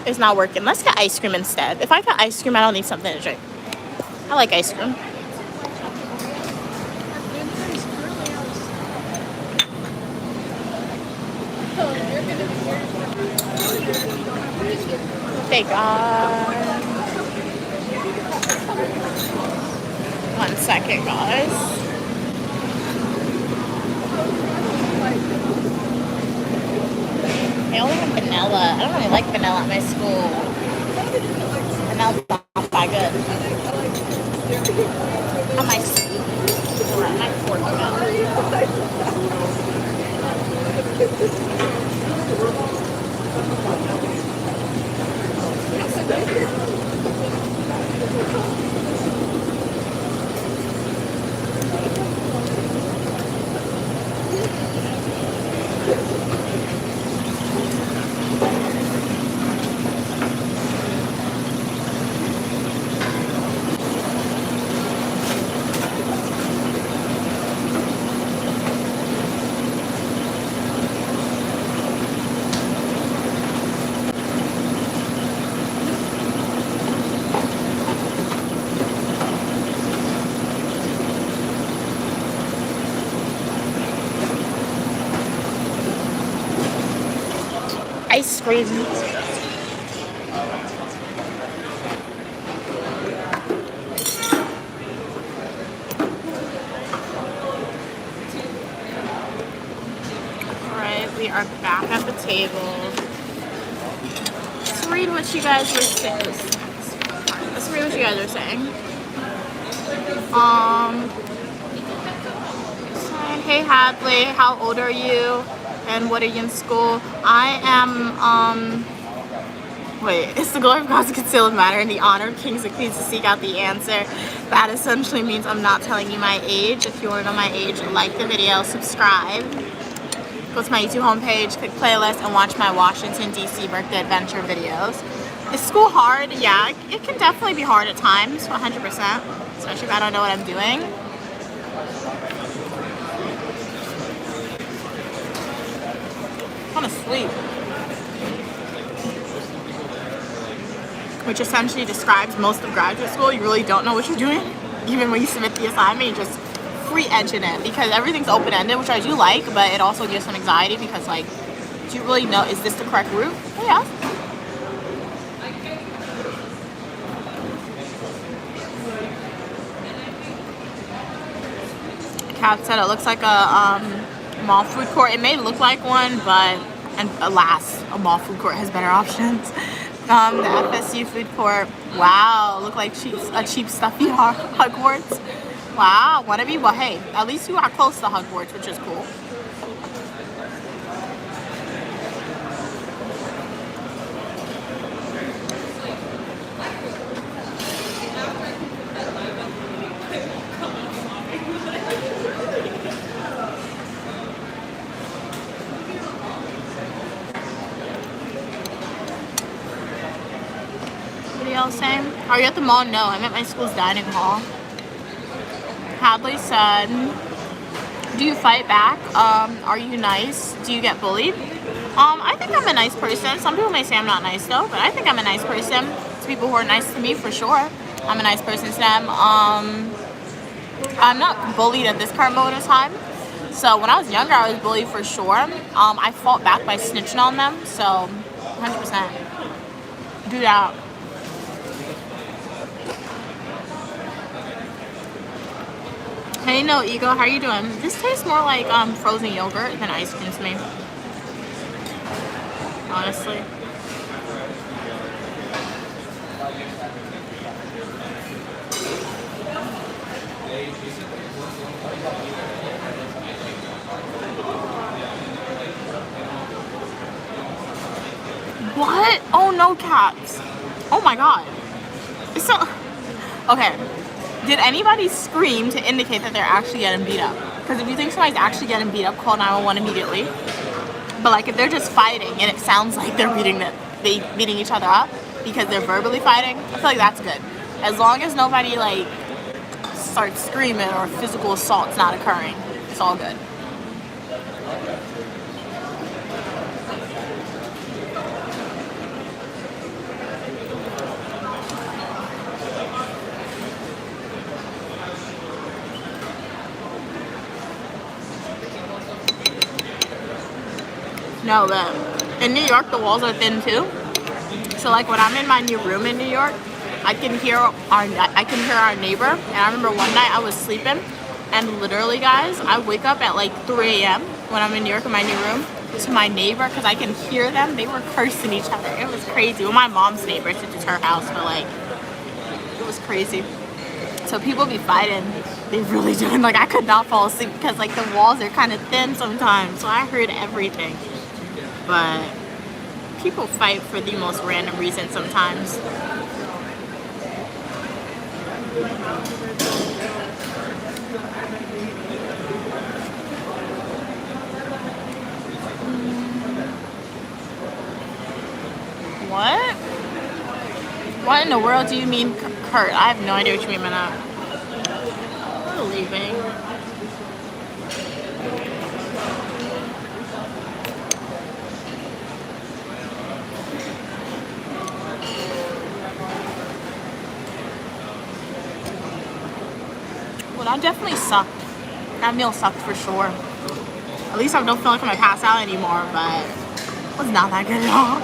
It's not working. Let's get ice cream instead. If I get ice cream, I don't need something to drink. I like ice cream. Thank God. 1 second, guys. They only have vanilla. I don't really like vanilla at my school. Vanilla's not that good. At my school. Or at my Fort ice cream. Alright, we are back at the table. Let's read what you guys were saying. Let's read what you guys are saying. Um, hey Hadley, how old are you? And what are you in school? I am, wait, it's the glory of God to conceal the matter and the honor of kings and queens to seek out the answer. That essentially means I'm not telling you my age. If you want to know my age, like the video, subscribe. Go to my YouTube homepage, click playlist, and watch my Washington, D.C. birthday adventure videos. Is school hard? Yeah, it can definitely be hard at times, 100%. Especially if I don't know what I'm doing. I want to sleep. Which essentially describes most of graduate school. You really don't know what you're doing. Even when you submit the assignment, you're just free edging it because everything's open-ended, which I do like, but it also gives some anxiety because, like, do you really know, is this the correct route? Oh, yeah. Kat said it looks like a mall food court. It may look like one, but, and alas, a mall food court has better options. The FSU food court. Wow, look like a cheap stuffy Hogwarts. Wow, wanna be? Well, hey, at least you are close to Hogwarts, which is cool. Saying, are you at the mall? No, I'm at my school's dining hall. Hadley said, do you fight back? Are you nice? Do you get bullied? I think I'm a nice person. Some people may say I'm not nice though, but I think I'm a nice person. To people who are nice to me, for sure. I'm a nice person to them. I'm not bullied at this current moment of time. So when I was younger, I was bullied for sure. I fought back by snitching on them. So 100%. Do that. Hey, no ego, how are you doing? This tastes more like frozen yogurt than ice cream to me. Honestly. What? Oh no, cats. Oh my god. So, okay. Did anybody scream to indicate that they're actually getting beat up? Because if you think somebody's actually getting beat up, call 911 immediately. But like if they're just fighting and it sounds like they're beating each other up because they're verbally fighting, I feel like that's good. As long as nobody like starts screaming or physical assault's not occurring, it's all good. No, but in New York, the walls are thin too. So like when I'm in my new room in New York, I can hear our neighbor. And I remember one night I was sleeping, and literally, guys, I wake up at like 3 a.m. when I'm in New York in my new room to my neighbor because I can hear them. They were cursing each other. It was crazy. Well, my mom's neighbor, it's just her house, but like it was crazy. So people be fighting. They really do. And like I could not fall asleep because like the walls are kind of thin sometimes. So I heard everything. But people fight for the most random reasons sometimes. What? What in the world do you mean, Kurt? I have no idea what you mean by that. We're leaving. Well, that definitely sucked. That meal sucked for sure. At least I don't feel like I'm gonna pass out anymore, but it was not that good at all.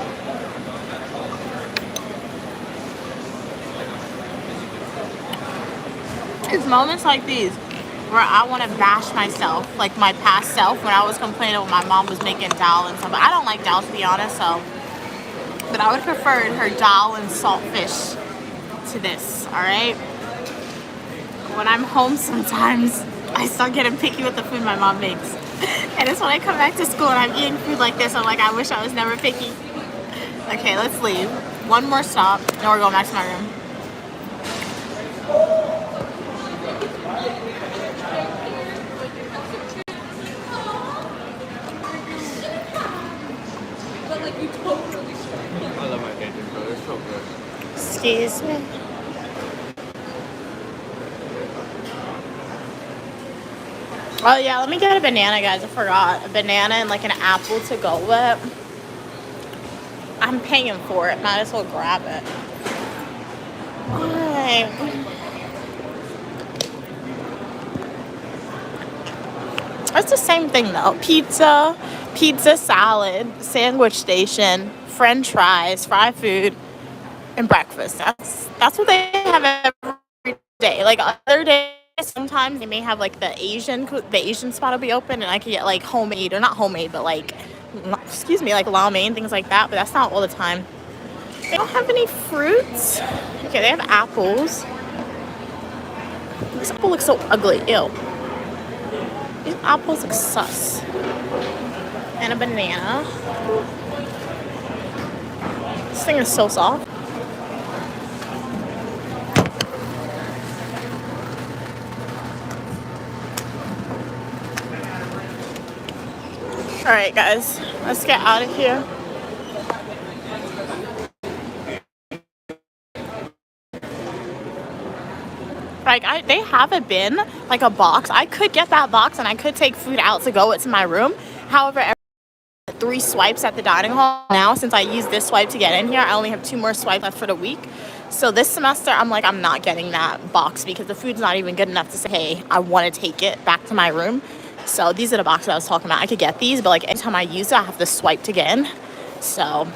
It's moments like these where I want to bash myself, like my past self when I was complaining when my mom was making dal and stuff. I don't like dal, to be honest, so. But I would have preferred her dal and saltfish to this, alright? when I'm home sometimes, I start getting picky with the food my mom makes. And it's when I come back to school and I'm eating food like this, I'm like, I wish I was never picky. Okay, let's leave. One more stop, and we're going back to my room. I love my canteen food. It's so good. Excuse me. Oh yeah, let me get a banana, guys. I forgot. A banana and like an apple to go with. I'm paying for it. Might as well grab it. Alright. It's the same thing though. Pizza, salad, sandwich station, French fries, fried food, and breakfast. That's what they have every day. Like other days, sometimes they may have like the Asian spot will be open, and I could get like homemade, or not homemade, but like like lo mein, things like that. But that's not all the time. They don't have any fruits. Okay, they have apples. This apple looks so ugly. Ew. These apples look sus. And a banana. This thing is so soft. Alright guys, let's get out of here. Like they have a bin, like a box. I could get that box and I could take food out to go to my room. However, 3 swipes at the dining hall. Now, since I used this swipe to get in here, I only have 2 more swipes left for the week. So this semester, I'm like, I'm not getting that box because the food's not even good enough to say, hey, I want to take it back to my room. So these are the boxes I was talking about. I could get these, but like anytime I use it, I have to swipe to get in. So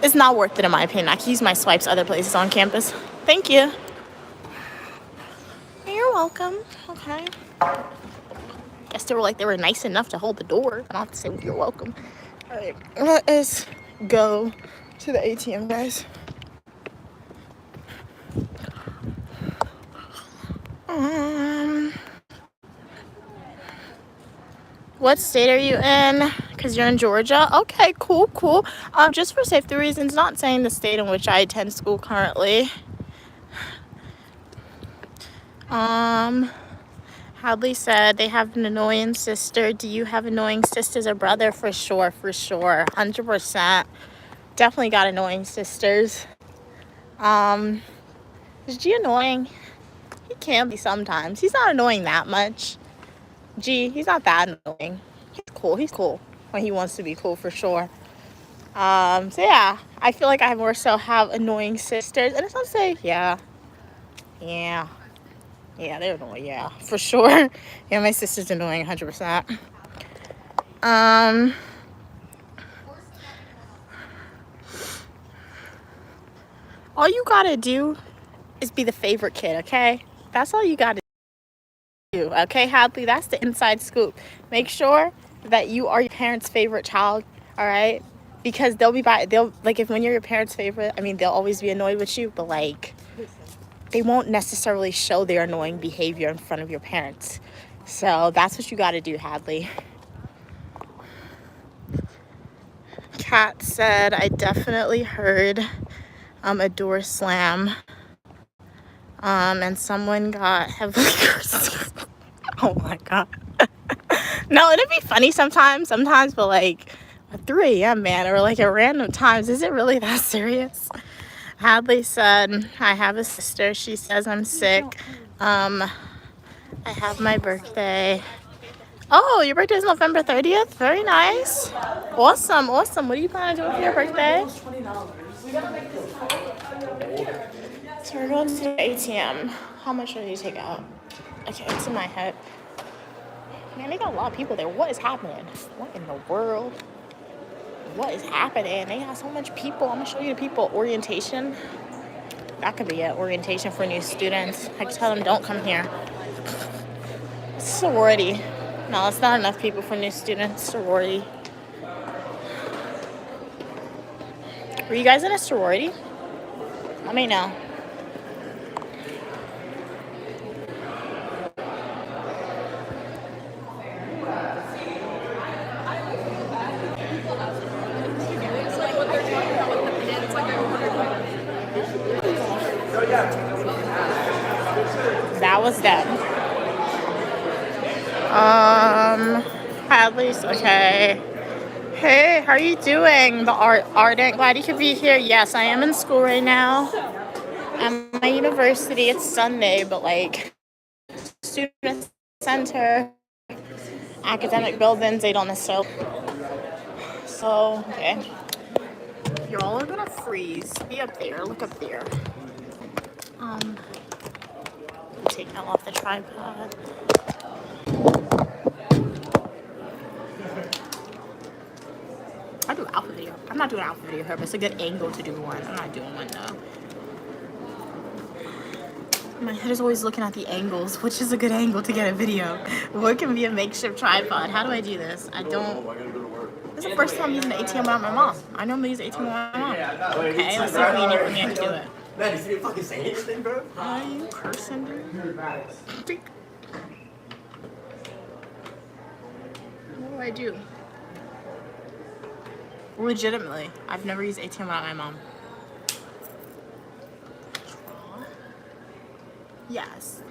it's not worth it in my opinion. I can use my swipes other places on campus. Thank you. You're welcome. Okay. Guess they were nice enough to hold the door. I don't have to say you're welcome. All right, let us go to the ATM, guys. What state are you in? Because you're in Georgia. Okay, cool. Just for safety reasons, not saying the state in which I attend school currently. Hadley said they have an annoying sister. Do you have annoying sisters or brother? For sure. 100%. Definitely got annoying sisters. Is G annoying? He can be sometimes. He's not annoying that much. G, he's not that annoying. He's cool when he wants to be cool, for sure. So yeah, I feel like I more so have annoying sisters. And it's not to say, yeah, they're annoying, yeah, for sure. Yeah, my sister's annoying 100%. All you gotta do is be the favorite kid, okay? That's all you gotta do, okay, Hadley? That's the inside scoop. Make sure that you are your parents' favorite child, all right? Because they'll like, if when you're your parents' favorite, I mean, they'll always be annoyed with you, but like, they won't necessarily show their annoying behavior in front of your parents. So that's what you got to do, Hadley. Kat said, I definitely heard a door slam. And someone got heavily cursed. Oh my God. No, it'd be funny sometimes, but like at 3 a.m., man, or like at random times, is it really that serious? Hadley said, I have a sister. She says I'm sick. I have my birthday. Oh, your birthday is November 30th? Very nice. Awesome. What are you planning to do for your birthday? So we're going to the ATM. How much will you take out? Okay, it's in my head. Man, they got a lot of people there. What is happening? What in the world? What is happening? They have so much people. I'm going to show you the people. Orientation. That could be it. Orientation for new students. I can tell them, don't come here. Sorority. No, it's not enough people for new students. Sorority. Were you guys in a sorority? Let me know. That was them. At least, okay. Hey, how are you doing? The Ardent, glad you could be here. Yes, I am in school right now. At my university, it's Sunday, but like, student center, academic buildings, they don't necessarily. So, okay. You all are gonna freeze. Be up there, look up there. Take that off the tripod. I'll do an outfit video. I'm not doing an outfit video here, but it's a good angle to do one. I'm not doing one though. My head is always looking at the angles, which is a good angle to get a video. What can be a makeshift tripod? How do I do this? I don't. This is the first time using the ATM without my mom. I normally use the ATM without my mom. Okay, let's see if we need me to do it. Man, you didn't fucking say anything, bro? Are you cursing, dude? What do I do? Legitimately, I've never used ATM without my mom. Yes.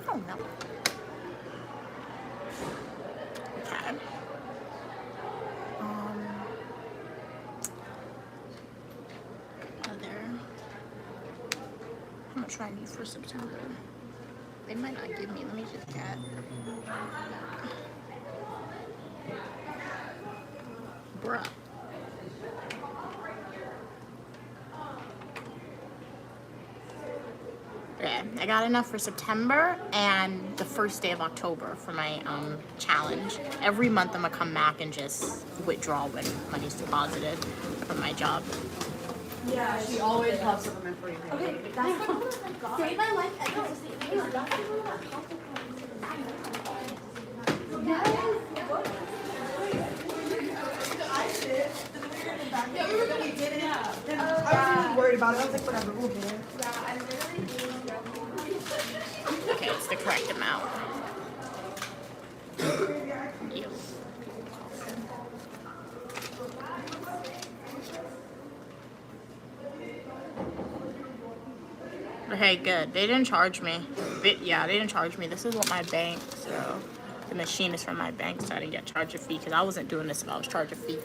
Oh no. Okay. There. How much do I need for September? They might not give me. Let me just get. Bruh. Okay, I got enough for September and the first day of October for my challenge. Every month I'm gonna come back and just withdraw when money's deposited from my job. Yeah, she always pops up on my free. Okay, save my life at the Yeah, we were gonna get it. And I was really worried about it. I was like, whatever, we'll get it. Okay, it's the correct amount. Yep. Okay, good. They didn't charge me. Yeah, they didn't charge me. This is what my bank, so the machine is from my bank, so I didn't get charged a fee because I wasn't doing this if I was charged a fee.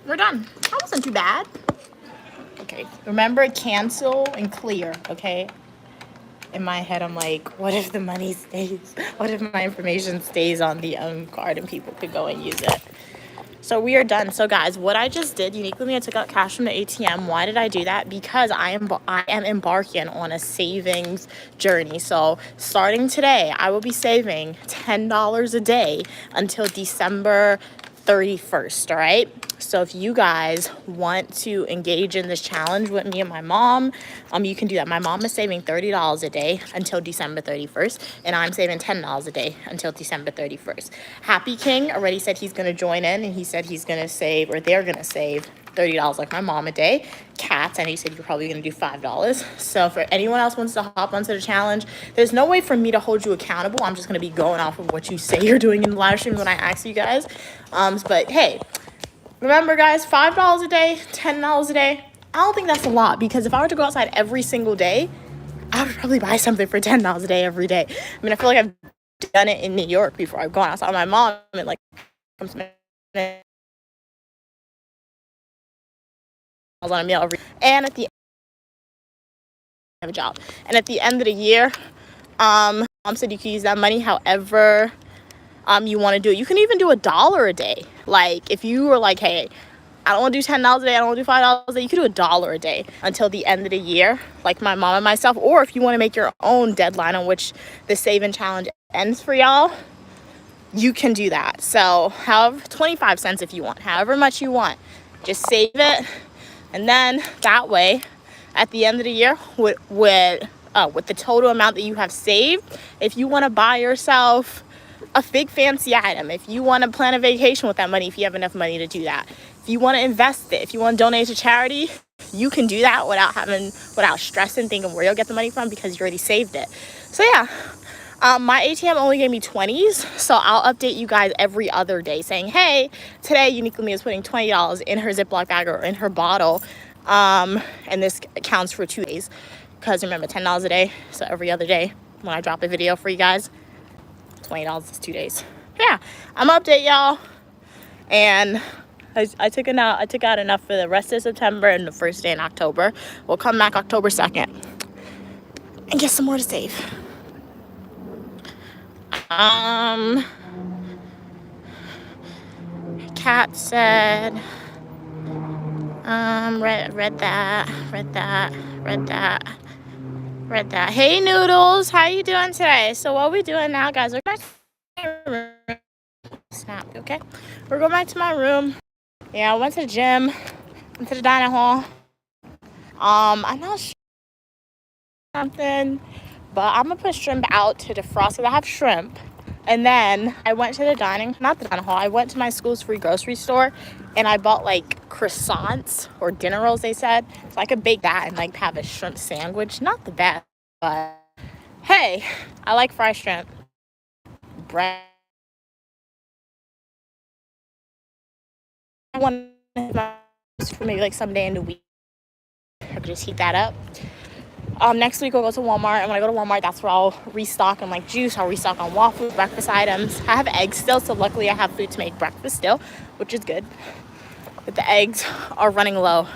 We're done. That wasn't too bad. Okay, remember, cancel and clear, okay? In my head, I'm like, what if the money stays? What if my information stays on the card and people could go and use it? So we are done. So guys, what I just did, uniquely, I took out cash from the ATM. Why did I do that? Because I am embarking on a savings journey. So starting today, I will be saving $10 a day until December 31st, all right? So if you guys want to engage in this challenge with me and my mom, you can do that. My mom is saving $30 a day until December 31st, and I'm saving $10 a day until December 31st. Happy King already said he's going to join in, and he said he's going to save, or they're going to save $30 like my mom a day. Cats, and he said you're probably going to do $5. So for anyone else wants to hop onto the challenge, there's no way for me to hold you accountable. I'm just going to be going off of what you say you're doing in the live stream when I ask you guys. But hey, remember guys, $5 a day, $10 a day. I don't think that's a lot, because if I were to go outside every single day, I would probably buy something for $10 a day every day. I mean, I feel like I've done it in New York before. I've gone outside with my mom and like comes on a meal every, and at the have a job, and at the end of the year, mom said you can use that money however you want to do it. You can even do $1 a day. Like if you were like, hey, I don't want to do $10 a day, I don't want to do $5 a day, you could do $1 a day until the end of the year, like my mom and myself. Or if you want to make your own deadline on which the saving challenge ends for y'all, you can do that. So have 25 cents if you want, however much you want, just save it. And then that way, at the end of the year, with the total amount that you have saved, if you want to buy yourself a big fancy item, if you want to plan a vacation with that money, if you have enough money to do that, if you want to invest it, if you want to donate to charity, you can do that without stressing, thinking where you'll get the money from, because you already saved it. So yeah. My ATM only gave me 20s, so I'll update you guys every other day saying, hey, today Uniquely Me is putting $20 in her Ziploc bag or in her bottle And this counts for 2 days because remember, $10 a day. So every other day when I drop a video for you guys, $20 is 2 days. Yeah, I'm gonna update y'all. And I took out enough for the rest of September and the first day in October. We'll come back October 2nd and get some more to save. Kat said, read that. Hey Noodles, how you doing today? So what we doing now, guys? We're back to my room. Snap, okay? We're going back to my room. Yeah, I went to the gym, went to the dining hall. I'm not sure something, but I'm gonna put shrimp out to defrost because I have shrimp. And then I went to the dining hall. I went to my school's free grocery store and I bought like croissants or dinner rolls, they said. So I could bake that and like have a shrimp sandwich. Not the best, but hey, I like fried shrimp. Bread. I want for maybe like someday in the week. I could just heat that up. Next week we'll go to Walmart, and when I go to Walmart, that's where I'll restock on like juice. I'll restock on waffles, breakfast items. I have eggs still, so luckily I have food to make breakfast still, which is good. But the eggs are running low.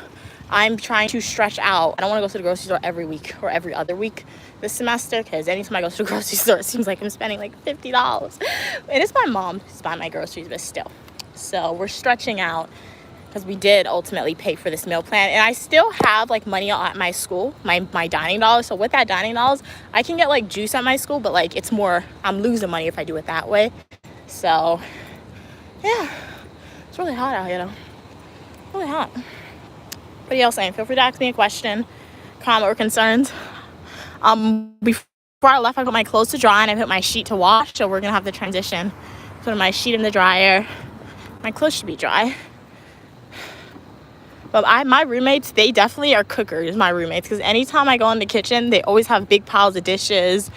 I'm trying to stretch out. I don't want to go to the grocery store every week or every other week this semester, because anytime I go to the grocery store, it seems like I'm spending like $50. And it's my mom who's buying my groceries, but still. So we're stretching out, because we did ultimately pay for this meal plan, and I still have like money at my school, my dining dollars. So with that dining dollars, I can get like juice at my school, but like it's more, I'm losing money if I do it that way. So yeah, it's really hot out here though, really hot. What are y'all saying? Feel free to ask me a question, comment, or concerns. Before I left, I put my clothes to dry and I put my sheet to wash, so we're gonna have to transition. Put my sheet in the dryer. My clothes should be dry. But my roommates, they definitely are cookers, my roommates, because anytime I go in the kitchen, they always have big piles of dishes.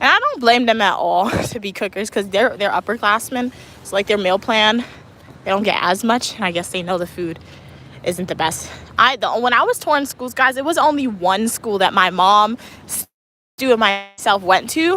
And I don't blame them at all to be cookers, because they're upperclassmen. So like their meal plan, they don't get as much. And I guess they know the food isn't the best. When I was touring schools, guys, it was only one school that my mom, Stu, and myself went to.